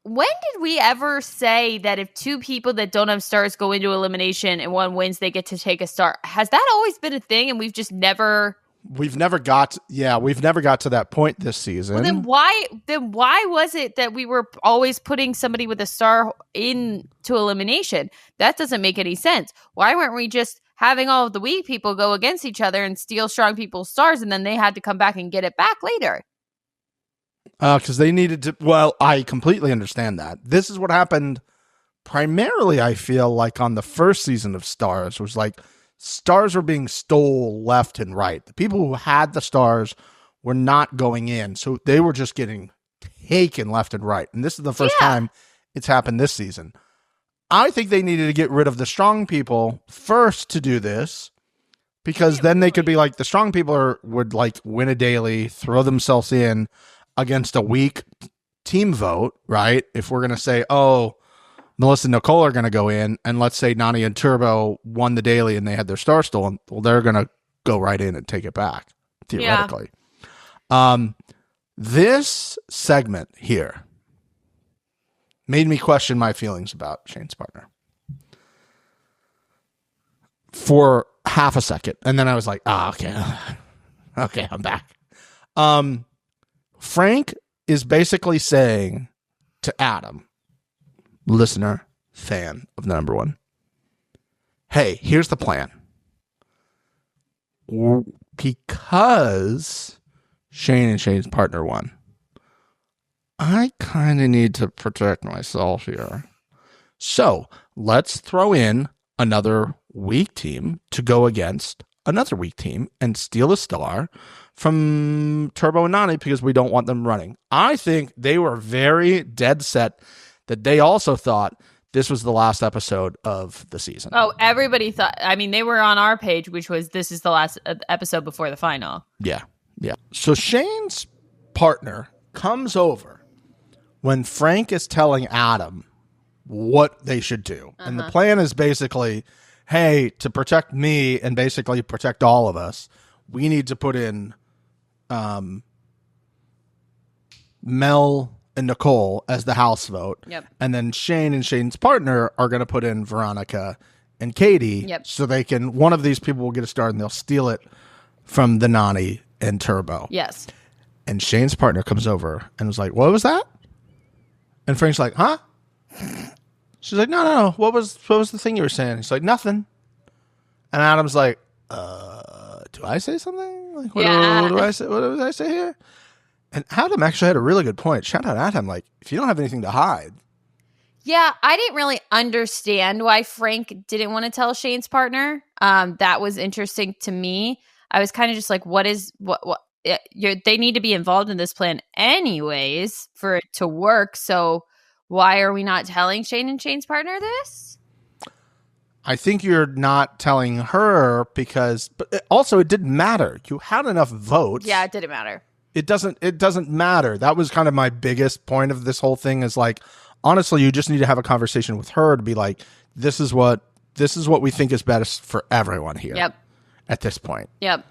when did we ever say that if two people that don't have stars go into elimination and one wins, they get to take a star? Has that always been a thing and we've just never... We've never got to that point this season. Well, then why was it that we were always putting somebody with a star into elimination? That doesn't make any sense. Why weren't we just having all of the weak people go against each other and steal strong people's stars, and then they had to come back and get it back later? Because they needed to. Well, I completely understand that. This is what happened primarily, I feel like, on the first season of Stars, was like stars were being stole left and right. The people who had the stars were not going in, so they were just getting taken left and right. And this is the first time it's happened this season. I think they needed to get rid of the strong people first to do this, because then they could be like, the strong people would like win a daily, throw themselves in against a weak team vote, right? If we're going to say, oh, Melissa and Nicole are going to go in, and let's say Nany and Turbo won the daily and they had their star stolen, well, they're going to go right in and take it back, theoretically. Yeah. This segment here made me question my feelings about Shane's partner for half a second. And then I was like, okay. Okay, I'm back. Frank is basically saying to Adam, listener, fan of the number one, hey, here's the plan. Because Shane and Shane's partner won, I kind of need to protect myself here. So let's throw in another weak team to go against another weak team and steal a star from Turbo and Nany, because we don't want them running. I think they were very dead set that they also thought this was the last episode of the season. Oh, everybody thought. I mean, they were on our page, which was, this is the last episode before the final. Yeah. So Shane's partner comes over when Frank is telling Adam what they should do. And the plan is basically, hey, to protect me and basically protect all of us, we need to put in Mel and Nicole as the house vote. Yep. And then Shane and Shane's partner are going to put in Veronica and Katie. Yep. So they can, one of these people will get a star and they'll steal it from the Nany and Turbo. Yes. And Shane's partner comes over and was like, what was that? And Frank's like, huh? She's like, no. What was the thing you were saying? He's like, nothing. And Adam's like, do I say something? Like, what do I say? What did I say here? And Adam actually had a really good point. Shout out Adam. Like, if you don't have anything to hide. Yeah, I didn't really understand why Frank didn't want to tell Shane's partner. That was interesting to me. I was kind of just like, they need to be involved in this plan anyways for it to work. So why are we not telling Shane and Shane's partner this? I think you're not telling her because, but also it didn't matter. You had enough votes. Yeah, it didn't matter. It doesn't matter. That was kind of my biggest point of this whole thing, is like, honestly, you just need to have a conversation with her to be like, this is what we think is best for everyone here. Yep. At this point. Yep.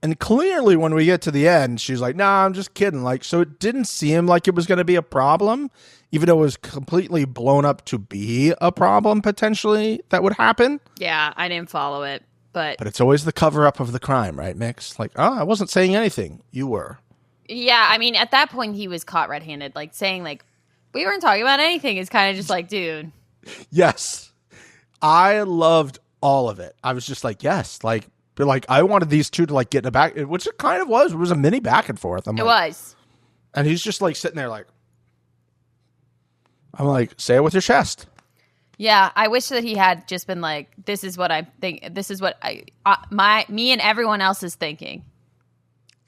And clearly when we get to the end, she's like, nah, I'm just kidding. Like, so it didn't seem like it was going to be a problem, even though it was completely blown up to be a problem potentially that would happen. Yeah, I didn't follow it, but it's always the cover up of the crime, right, Mix? Like, oh, I wasn't saying anything. You were. Yeah, I mean, at that point he was caught red-handed. Like, saying like, we weren't talking about anything is kind of just like, dude. Yes. I loved all of it. I was just like, yes, like, but like, I wanted these two to like get in a back, which it kind of was. It was a mini back and forth. It was. And he's just like sitting there like, I'm like, say it with your chest. Yeah, I wish that he had just been like, this is what I think. This is what me and everyone else is thinking.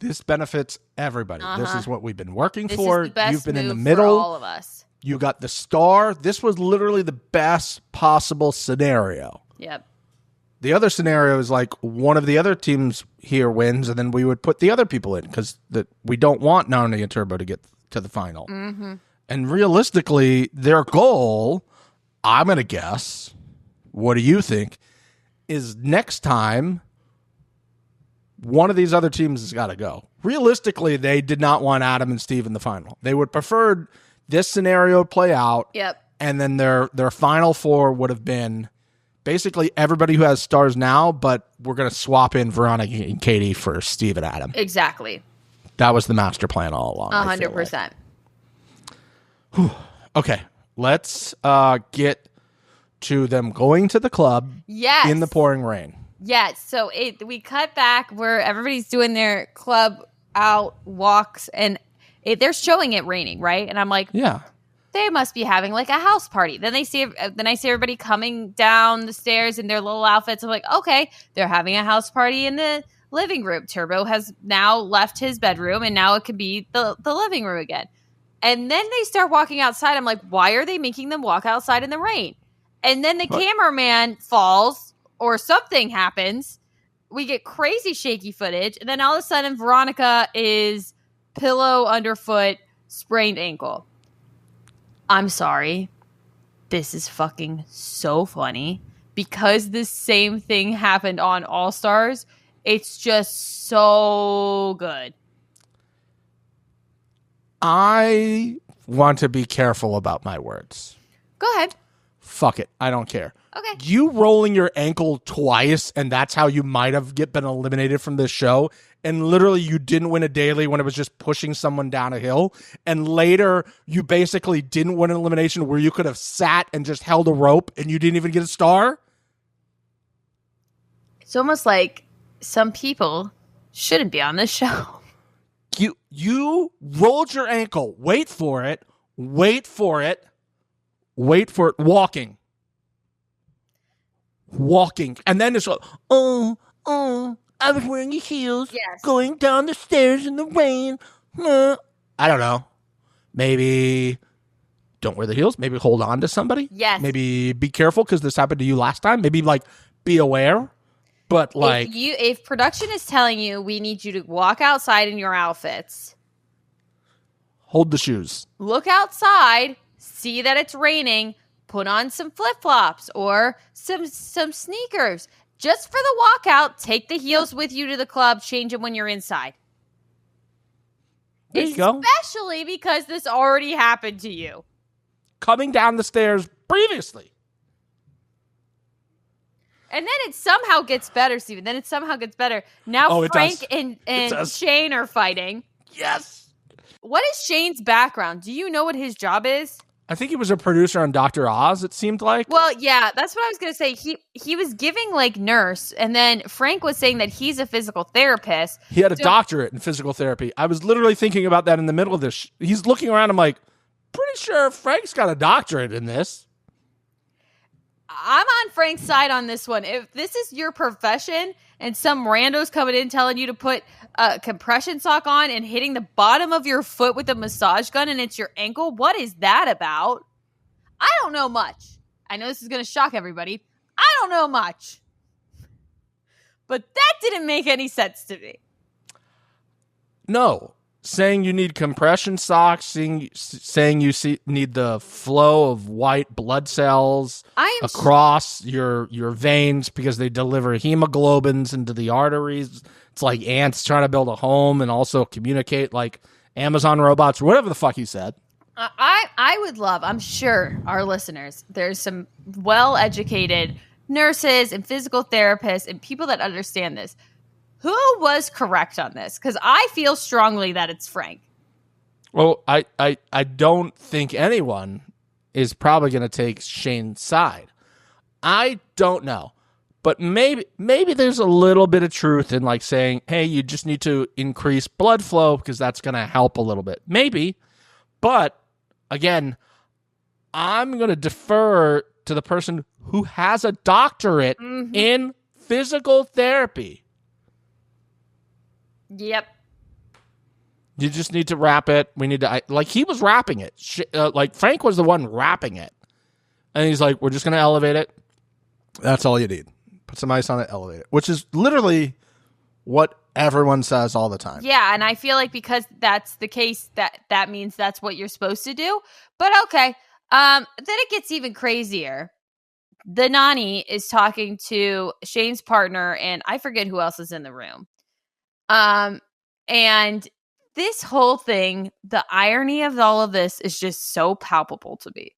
This benefits everybody. This is what we've been working this for. Is the best You've been move in the middle. for all of us. You got the star. This was literally the best possible scenario. Yep. The other scenario is like one of the other teams here wins, and then we would put the other people in because we don't want Nany and Turbo to get to the final. Mm-hmm. And realistically, their goal, I'm going to guess, what do you think, is next time one of these other teams has got to go. Realistically, they did not want Adam and Steve in the final. They would prefer this scenario would play out. Yep. And then their final four would have been basically everybody who has stars now, but we're going to swap in Veronica and Katie for Steve and Adam. Exactly. That was the master plan all along. 100%. Okay, let's get to them going to the club in the pouring rain. Yes. So we cut back where everybody's doing their club out walks, and they're showing it raining, right? And I'm like, yeah, they must be having like a house party. Then I see everybody coming down the stairs in their little outfits. I'm like, okay, they're having a house party in the living room. Turbo has now left his bedroom, and now it can be the living room again. And then they start walking outside. I'm like, why are they making them walk outside in the rain? And then the cameraman falls or something happens. We get crazy shaky footage. And then all of a sudden, Veronica is pillow underfoot, sprained ankle. I'm sorry. This is fucking so funny. Because this same thing happened on All Stars, it's just so good. I want to be careful about my words. Go ahead. Fuck it. I don't care. Okay. You rolling your ankle twice, and that's how you might have been eliminated from this show. And literally you didn't win a daily when it was just pushing someone down a hill. And later you basically didn't win an elimination where you could have sat and just held a rope and you didn't even get a star. It's almost like some people shouldn't be on this show. You rolled your ankle. Wait for it. Walking. And then it's like, I was wearing your heels, going down the stairs in the rain. I don't know. Maybe don't wear the heels. Maybe hold on to somebody. Yes. Maybe be careful because this happened to you last time. Maybe like be aware. But like, if production is telling you we need you to walk outside in your outfits, hold the shoes. Look outside, see that it's raining, put on some flip-flops or some sneakers. Just for the walkout, take the heels with you to the club, change them when you're inside. There you go. Especially because this already happened to you. Coming down the stairs previously. And then it somehow gets better, Stephen. Then it somehow gets better. Now Frank and Shane are fighting. Yes. What is Shane's background? Do you know what his job is? I think he was a producer on Dr. Oz, it seemed like. Well, yeah, that's what I was going to say. He was giving like nurse, and then Frank was saying that he's a physical therapist. He had a doctorate in physical therapy. I was literally thinking about that in the middle of this. He's looking around. I'm like, pretty sure Frank's got a doctorate in this. I'm on Frank's side on this one. If this is your profession and some rando's coming in telling you to put a compression sock on and hitting the bottom of your foot with a massage gun and it's your ankle, what is that about? I don't know much. I know this is going to shock everybody. I don't know much. But that didn't make any sense to me. No. Saying you need compression socks, saying you need the flow of white blood cells across your veins because they deliver hemoglobins into the arteries. It's like ants trying to build a home and also communicate like Amazon robots or whatever the fuck he said. I would love, I'm sure our listeners, there's some well-educated nurses and physical therapists and people that understand this. Who was correct on this? Because I feel strongly that it's Frank. Well, I don't think anyone is probably going to take Shane's side. I don't know. But maybe there's a little bit of truth in like saying, hey, you just need to increase blood flow because that's going to help a little bit. Maybe. But again, I'm going to defer to the person who has a doctorate in physical therapy. Yep. You just need to wrap it. We need to, like, he was wrapping it. Like, Frank was the one wrapping it. And he's like, we're just going to elevate it. That's all you need. Put some ice on it, elevate it. Which is literally what everyone says all the time. Yeah, and I feel like because that's the case, that means that's what you're supposed to do. But okay. Then it gets even crazier. The Nani is talking to Shane's partner, and I forget who else is in the room. And this whole thing, the irony of all of this is just so palpable to me.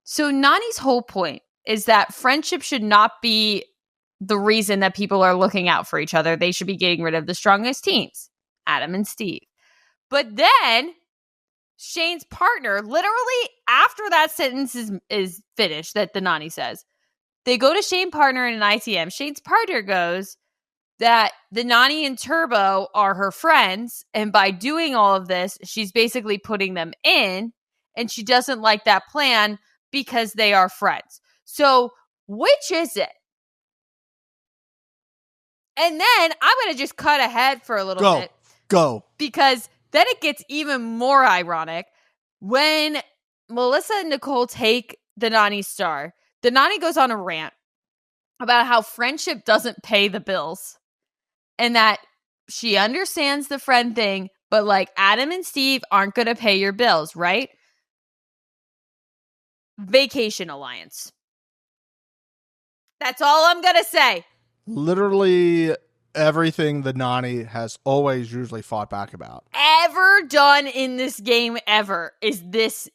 So Nani's whole point is that friendship should not be the reason that people are looking out for each other. They should be getting rid of the strongest teams, Adam and Steve. But then Shane's partner, literally after that sentence is finished, that the Nani says, they go to Shane's partner in an ITM. Shane's partner goes that the Nani and Turbo are her friends, and by doing all of this, she's basically putting them in, and she doesn't like that plan because they are friends. So, which is it? And then I'm going to just cut ahead for a little bit. Go. Because then it gets even more ironic when Melissa and Nicole take the Nani star. The Nani goes on a rant about how friendship doesn't pay the bills and that she understands the friend thing, but like Adam and Steve aren't going to pay your bills, right? Vacation Alliance. That's all I'm going to say. Literally everything the Nani has always usually fought back about. Ever done in this game ever is this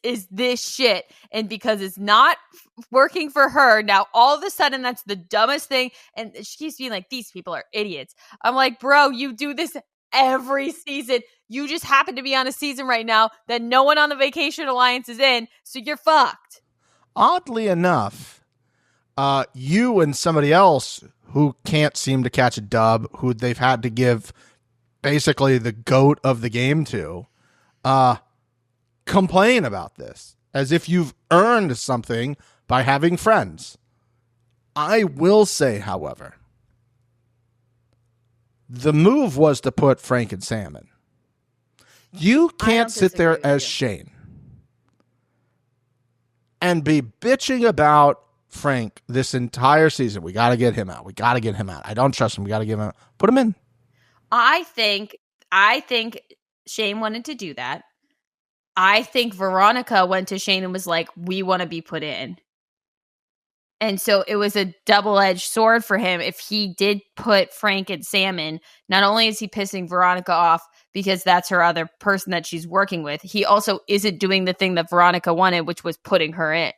shit. And because it's not working for her, now all of a sudden that's the dumbest thing. And she keeps being like, these people are idiots. I'm like, bro, you do this every season. You just happen to be on a season right now that no one on the Vacation Alliance is in, so you're fucked. Oddly enough, you and somebody else who can't seem to catch a dub, who they've had to give basically the GOAT of the game to, complain about this as if you've earned something by having friends. I will say, however, the move was to put Frank and Sam in. You can't sit there as Shane and be bitching about Frank this entire season. We got to get him out. We got to get him out. I don't trust him. We got to get him out. Put him in. I think Shane wanted to do that. I think Veronica went to Shane and was like, we want to be put in. And so it was a double-edged sword for him. If he did put Frank and Sam in, not only is he pissing Veronica off because that's her other person that she's working with, he also isn't doing the thing that Veronica wanted, which was putting her in.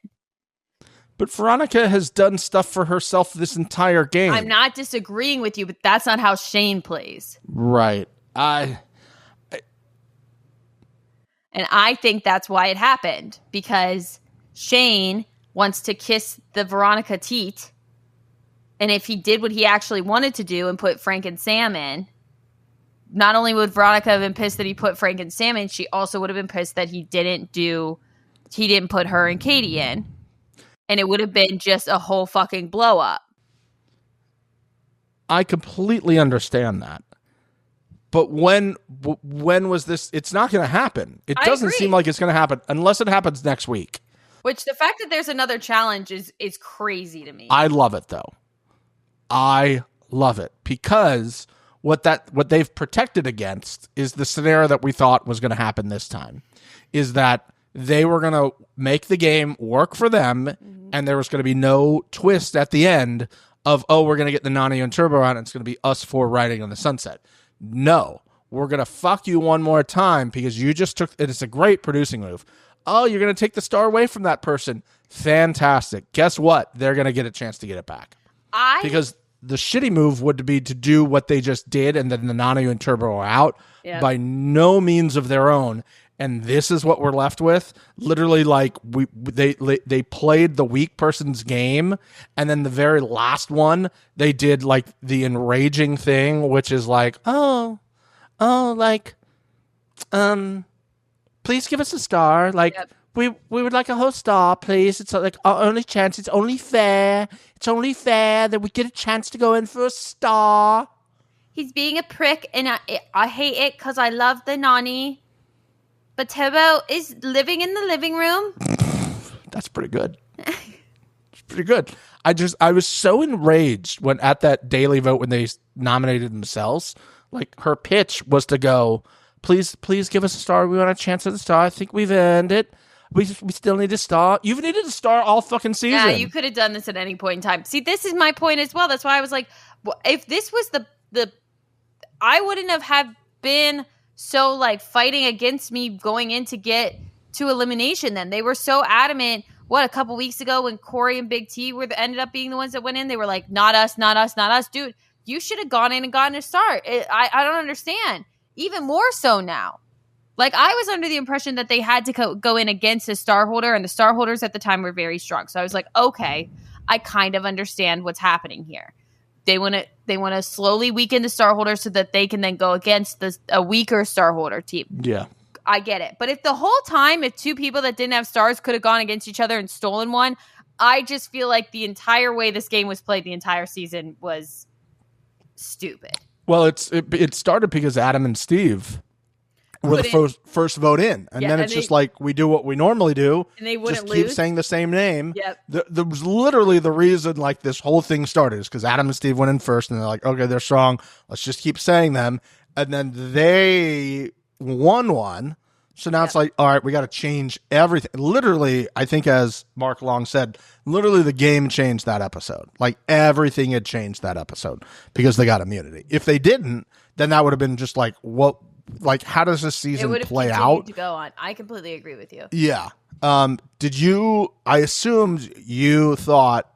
But Veronica has done stuff for herself this entire game. I'm not disagreeing with you, but that's not how Shane plays. Right. And I think that's why it happened. Because Shane wants to kiss the Veronica teat. And if he did what he actually wanted to do and put Frank and Sam in, not only would Veronica have been pissed that he put Frank and Sam in, she also would have been pissed that he didn't put her and Katie in. And it would have been just a whole fucking blow up. I completely understand that. But when was this? It's not going to happen. It doesn't seem like it's going to happen unless it happens next week. Which the fact that there's another challenge is crazy to me. I love it though. I love it because what they've protected against is the scenario that we thought was going to happen this time. Is that they were going to make the game work for them, and there was going to be no twist at the end of, oh, we're going to get the Nani and Turbo out, and it's going to be us four riding on the sunset. No, we're going to fuck you one more time because you just took it. It's a great producing move. Oh, you're going to take the star away from that person. Fantastic. Guess what? They're going to get a chance to get it back. Because the shitty move would be to do what they just did, and then the Nani and Turbo are out by no means of their own. And this is what we're left with. Literally, like they played the weak person's game, and then the very last one they did like the enraging thing, which is like, please give us a star. Like we would like a whole star, please. It's like our only chance. It's only fair. It's only fair that we get a chance to go in for a star. He's being a prick, and I hate it because I love the Nani. But Turbo is living in the living room. That's pretty good. It's pretty good. I was so enraged when at that daily vote when they nominated themselves. Like her pitch was to go, please give us a star. We want a chance at the star. I think we've earned it. We still need a star. You've needed a star all fucking season. Yeah, you could have done this at any point in time. See, this is my point as well. That's why I was like, if this was the I wouldn't have been so like fighting against me going in to get to elimination then? They were so adamant, a couple weeks ago when Corey and Big T ended up being the ones that went in, they were like, not us, not us, not us. Dude, you should have gone in and gotten a start. I don't understand. Even more so now. Like, I was under the impression that they had to go in against a star holder, and the star holders at the time were very strong. So I was like, okay, I kind of understand what's happening here. They want to slowly weaken the star holder so that they can then go against a weaker star holder team. Yeah. I get it. But if the whole time, if two people that didn't have stars could have gone against each other and stolen one, I just feel like the entire way this game was played the entire season was stupid. Well, it started because Adam and Steve were the first vote in. And then it's just like, we do what we normally do. And they wouldn't just keep saying the same name. Yep. There was literally the reason like this whole thing started is because Adam and Steve went in first and they're like, okay, they're strong. Let's just keep saying them. And then they won one. So now it's like, all right, we got to change everything. Literally, I think as Mark Long said, literally the game changed that episode. Like everything had changed that episode because they got immunity. If they didn't, then that would have been just like, what? Like, how does this season play out? To go on. I completely agree with you. Yeah. I assumed you thought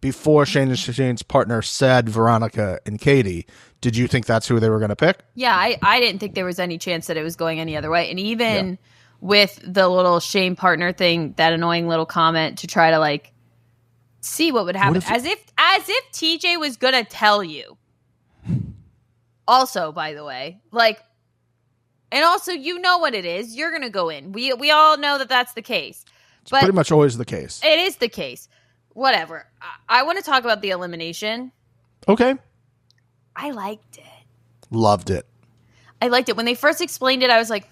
before Shane and Shane's partner said Veronica and Katie, did you think that's who they were going to pick? Yeah, I didn't think there was any chance that it was going any other way. And even with the little Shane partner thing, that annoying little comment to try to like see what would happen. As if TJ was going to tell you. Also, by the way, like, and also, you know what it is. You're going to go in. We all know that that's the case. It's pretty much always the case. It is the case. Whatever. I want to talk about the elimination. Okay. I liked it. Loved it. I liked it. When they first explained it, I was like,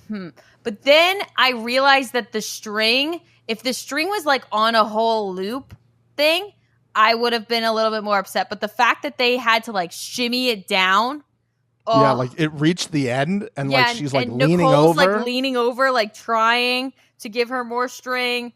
But then I realized that if the string was like on a whole loop thing, I would have been a little bit more upset. But the fact that they had to like shimmy it down. Oh. Yeah, like it reached the end and like she's like leaning Nicole's over. Like leaning over, like trying to give her more string.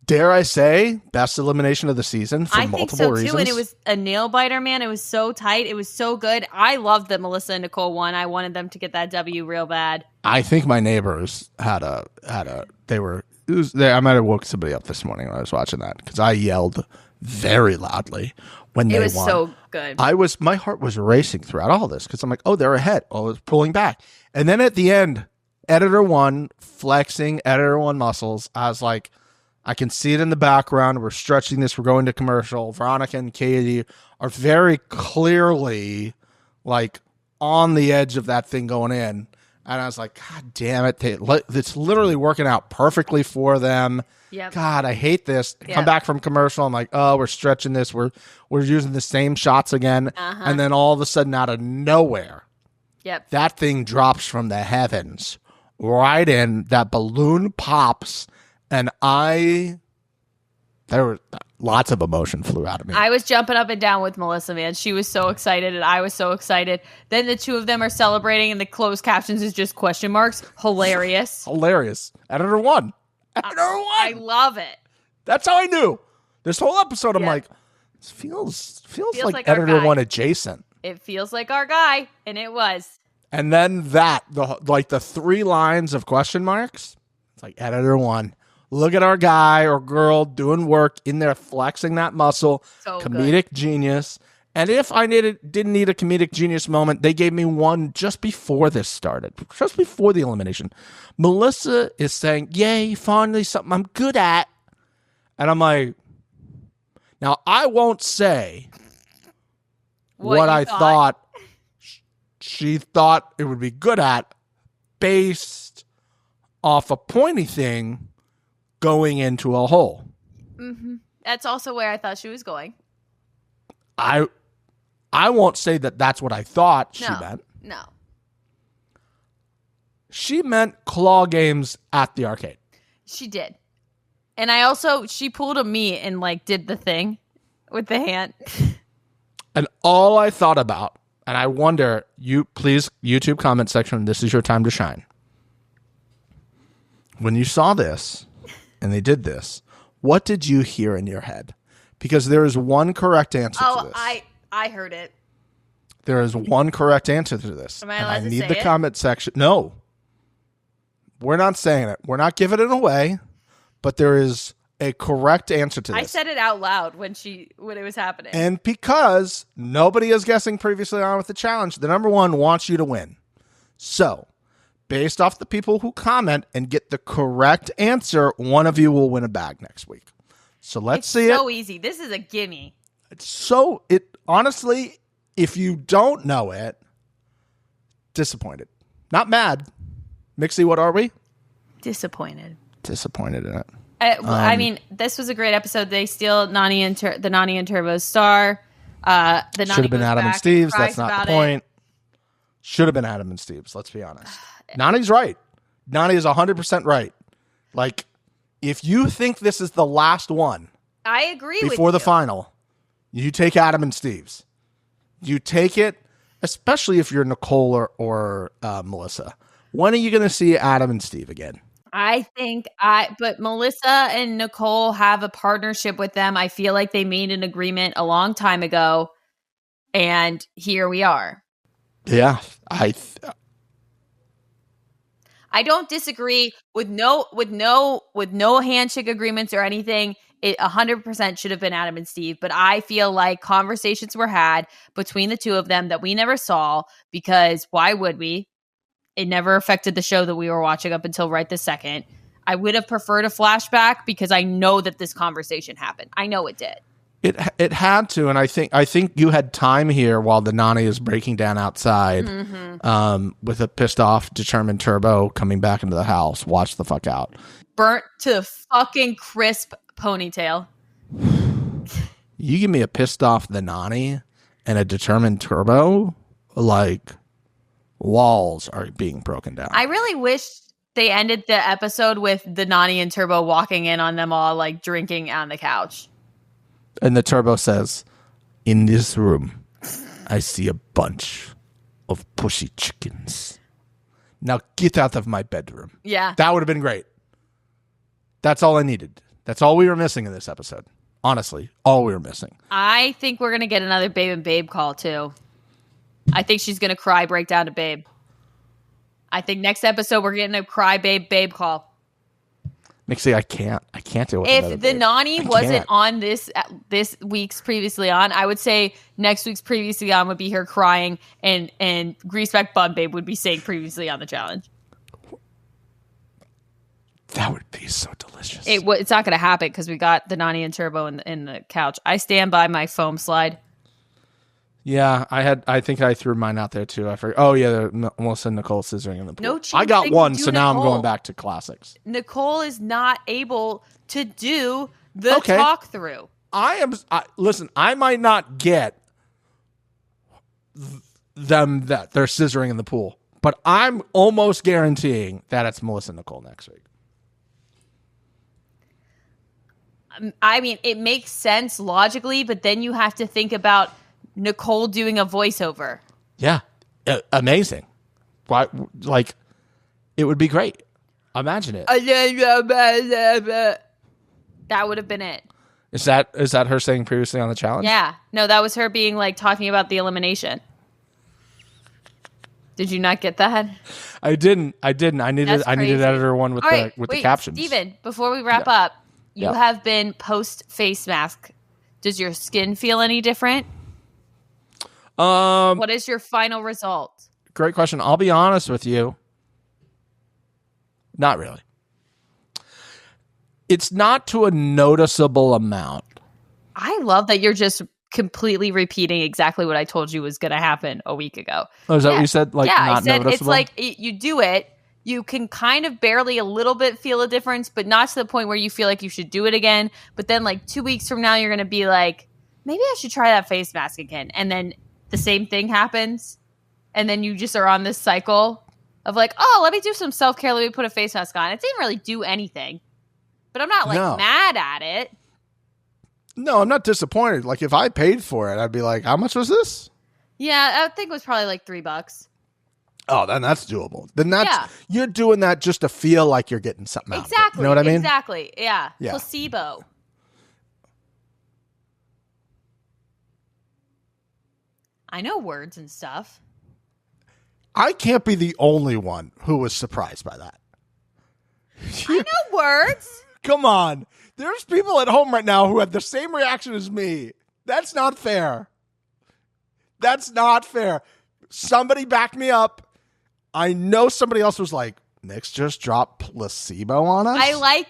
Dare I say, best elimination of the season for multiple reasons. I think so too, and it was a nail biter, man. It was so tight. It was so good. I loved that Melissa and Nicole won. I wanted them to get that W real bad. I think my neighbors I might have woke somebody up this morning when I was watching that because I yelled very loudly when they won. It was so good. My heart was racing throughout all this because I'm like, oh, they're ahead. Oh, it's pulling back. And then at the end, editor one flexing, editor one muscles. I was like, I can see it in the background. We're stretching this. We're going to commercial. Veronica and Katie are very clearly like on the edge of that thing going in. And I was like, God damn it. It's literally working out perfectly for them. Yep. God, I hate this. Yep. Come back from commercial. I'm like, oh, we're stretching this. We're using the same shots again. And then all of a sudden out of nowhere, that thing drops from the heavens right in. That balloon pops. And there were lots of emotion flew out of me. I was jumping up and down with Melissa, man. She was so excited, and I was so excited. Then the two of them are celebrating, and the closed captions is just question marks. Hilarious. Hilarious. Editor one. I love it. That's how I knew. This whole episode, I'm like, this feels like editor one adjacent. It feels like our guy, and it was. And then the 3 lines of question marks. It's like editor one. Look at our guy or girl doing work in there, flexing that muscle. So comedic good. Genius. And if I didn't need a comedic genius moment, they gave me one just before this started, just before the elimination. Melissa is saying, yay, finally something I'm good at. And I'm like, now I won't say what I thought she thought it would be good at based off a pointy thing going into a hole. Mm-hmm. That's also where I thought she was going. I won't say that that's what I thought she meant. No. She meant claw games at the arcade. She did. And she pulled a me and like did the thing with the hand. And all I thought about, and I wonder, please, YouTube comment section, this is your time to shine. When you saw this and they did this, what did you hear in your head? Because there is one correct answer to this. I heard it. There is one correct answer to this. Am I and allowed I to need say the it? comment section. No. We're not saying it. We're not giving it away, but there is a correct answer to this. I said it out loud when it was happening. And because nobody is guessing previously on with the challenge, the number one wants you to win. So, based off the people who comment and get the correct answer, one of you will win a bag next week. So let's see it. It's so easy. This is a gimme. Honestly, if you don't know it, disappointed. Not mad. Mixie, what are we? Disappointed. Disappointed in it. I mean, this was a great episode. They steal the Nani and Turbo's star. The Should have been Adam and Steve's. That's not the point. Should have been Adam and Steve's. Let's be honest. Nani's right. Nani is 100% right. Like, if you think this is the last one, I agree with before the you. final, you take Adam and Steve's. You take it, especially if you're Nicole or Melissa. When are you going to see Adam and Steve again? But Melissa and Nicole have a partnership with them. I feel like they made an agreement a long time ago, and here we are. Yeah, I don't disagree with no handshake agreements or anything. It 100% should have been Adam and Steve, but I feel like conversations were had between the two of them that we never saw, because why would we? It never affected the show that we were watching up until right this second. I would have preferred a flashback because I know that this conversation happened. I know it did. It had to, and I think you had time here while the Nani is breaking down outside, with a pissed off, determined Turbo coming back into the house. Watch the fuck out. Burnt to fucking crisp ponytail. You give me a pissed off the Nani and a determined Turbo, like walls are being broken down. I really wish they ended the episode with the Nani and Turbo walking in on them all like drinking on the couch. And the Turbo says, "In this room, I see a bunch of pushy chickens. Now get out of my bedroom." Yeah. That would have been great. That's all I needed. That's all we were missing in this episode. Honestly, all we were missing. I think we're going to get another Babe and Babe call too. I think she's going to cry, break down to Babe. I think next episode we're getting a cry, Babe call. Mixie, I can't do it. If the Nani wasn't on this week's previously on, I would say next week's previously on would be her crying, and Greaseback Bun Babe would be saying previously on the challenge. That would be so delicious. It's not going to happen because we got the Nani and Turbo in the couch. I stand by my foam slide. Yeah, I think I threw mine out there too. I forgot. Oh yeah, Melissa and Nicole scissoring in the pool. No chance I got they one, can do so now I'm Nicole. going back to classics. Nicole is not able to do the talk through. Listen, I might not get them that they're scissoring in the pool, but I'm almost guaranteeing that it's Melissa and Nicole next week. I mean, it makes sense logically, but then you have to think about Nicole doing a voiceover. Yeah, amazing. Why? Like, it would be great. Imagine it. That would have been it. Is that her saying previously on the challenge? Yeah. No, that was her being like talking about the elimination. Did you not get that? I didn't. I needed editor one with the captions. Steven, before we wrap up, you have been post face mask. Does your skin feel any different? What is your final result? Great question. I'll be honest with you. Not really. It's not to a noticeable amount. I love that you're just completely repeating exactly what I told you was going to happen a week ago. Oh, is that what you said? Like, yeah, not I said noticeable? it's like you do it. You can kind of barely a little bit feel a difference, but not to the point where you feel like you should do it again. But then like 2 weeks from now, you're going to be like, maybe I should try that face mask again. And then the same thing happens. And then you just are on this cycle of like, oh, let me do some self-care. Let me put a face mask on. It didn't really do anything. But I'm not like mad at it. No, I'm not disappointed. Like if I paid for it, I'd be like, how much was this? Yeah, I think it was probably like $3. Oh, then that's doable. Then you're doing that just to feel like you're getting something out of it. You know what I mean? Exactly. Yeah. Placebo. I know words and stuff. I can't be the only one who was surprised by that. I know words. Come on. There's people at home right now who had the same reaction as me. That's not fair. That's not fair. Somebody back me up. I know somebody else was like, Mix just dropped placebo on us. I like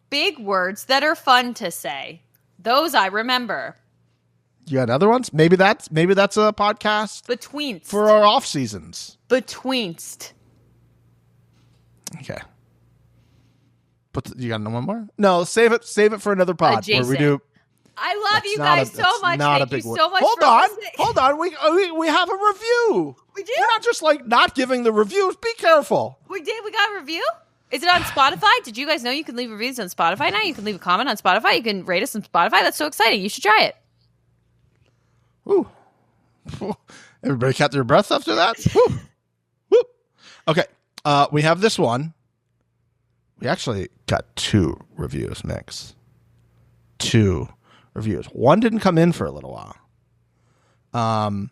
big words that are fun to say. Those I remember. You got other ones? Maybe that's a podcast Betweenst. for our off seasons. Betweenst. Okay. But you got one more? No, save it for another pod Adjacent. where we do. I love you guys so much. Thank you so much Hold for on. listening. Hold on. We have a review. We do? You're not just like not giving the reviews. Be careful. We did. We got a review. Is it on Spotify? Did you guys know you can leave reviews on Spotify now? You can leave a comment on Spotify. You can rate us on Spotify. That's so exciting. You should try it. Ooh. Everybody catch their breath after that? Woo. Woo. Okay. We have this one. We actually got 2 reviews, Mix. 2 reviews. One didn't come in for a little while. And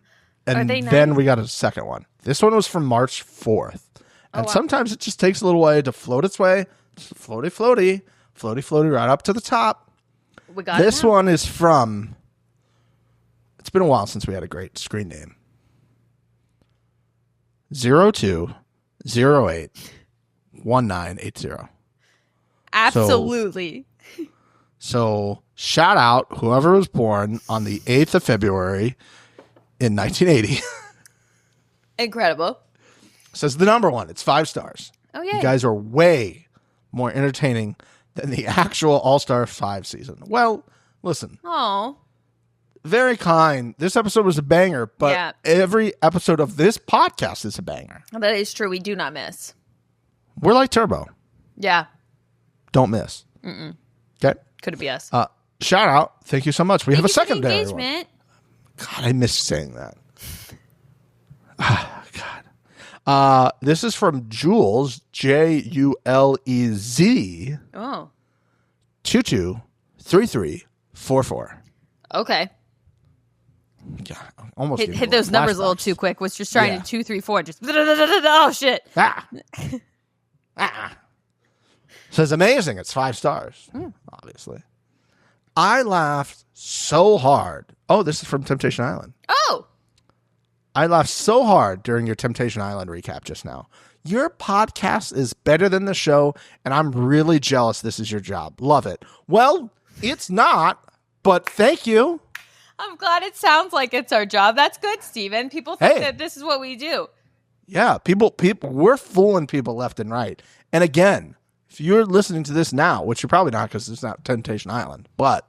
then we got a second one. This one was from March 4th. And sometimes it just takes a little way to float its way. Just floaty right up to the top. We got this one is from, it's been a while since we had a great screen name. 02081980. Absolutely. So shout out whoever was born on the 8th of February in 1980. Incredible. Says the number one. It's 5 stars. Oh, yeah. You guys are way more entertaining than the actual All-Star 5 season. Well, listen. Oh. Very kind. This episode was a banger, but every episode of this podcast is a banger. That is true. We do not miss. We're like Turbo. Yeah. Don't miss. Mm-mm. Okay. Could it be us? Shout out. Thank you so much. We have a secondary engagement. one. God, I miss saying that. God. This is from Jules, Julez. Oh. 223344. Okay. Yeah, almost hit those numbers a little too quick. Was just trying to 2, 3, 4. Just oh shit. Says amazing. It's 5 stars. Obviously. I laughed so hard. Oh, this is from Temptation Island. Oh. I laughed so hard during your Temptation Island recap just now. Your podcast is better than the show, and I'm really jealous this is your job. Love it. Well, it's not, but thank you. I'm glad it sounds like it's our job. That's good, Stephen. People think that this is what we do. Yeah, people, we're fooling people left and right. And again, if you're listening to this now, which you're probably not because it's not Temptation Island, but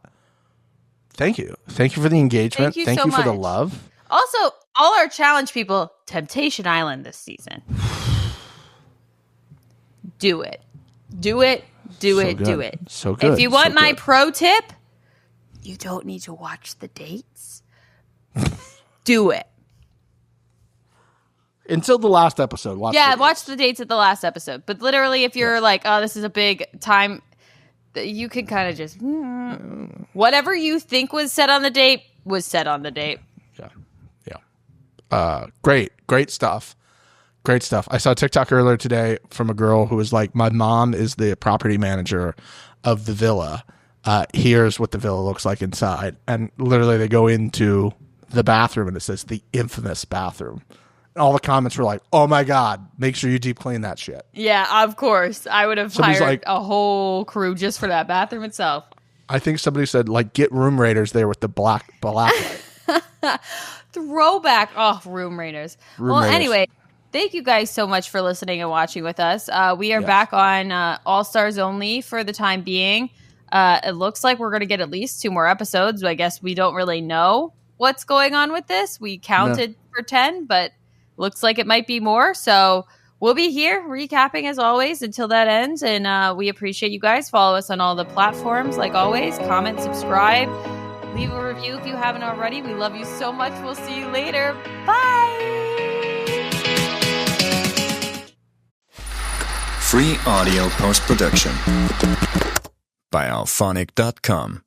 thank you. Thank you for the engagement. Thank you for the love. Also, all our challenge people, Temptation Island this season. Do it. Do it. Do it. Do it. So good. If you want my pro tip, you don't need to watch the dates. Do it. Until the last episode. Watch the dates at the last episode. But literally, if you're like, oh, this is a big time, you can kind of just, whatever you think was said on the date was said on the date. Yeah. Great stuff. Great stuff. I saw a TikTok earlier today from a girl who was like, my mom is the property manager of the villa. Here's what the villa looks like inside. And literally they go into the bathroom and it says the infamous bathroom. And all the comments were like, oh my God, make sure you deep clean that shit. Yeah, of course. I would have hired a whole crew just for that bathroom itself. I think somebody said, like, get room raiders there with the black light. Throwback. Oh, room raiders. Anyway, thank you guys so much for listening and watching with us. We are back on All Stars only for the time being. It looks like we're going to get at least 2 more episodes. I guess we don't really know what's going on with this. We counted for 10, but looks like it might be more. So we'll be here recapping as always until that ends. And we appreciate you guys. Follow us on all the platforms like always. Comment, subscribe, leave a review if you haven't already. We love you so much. We'll see you later. Bye. Free audio post-production by alphonic.com.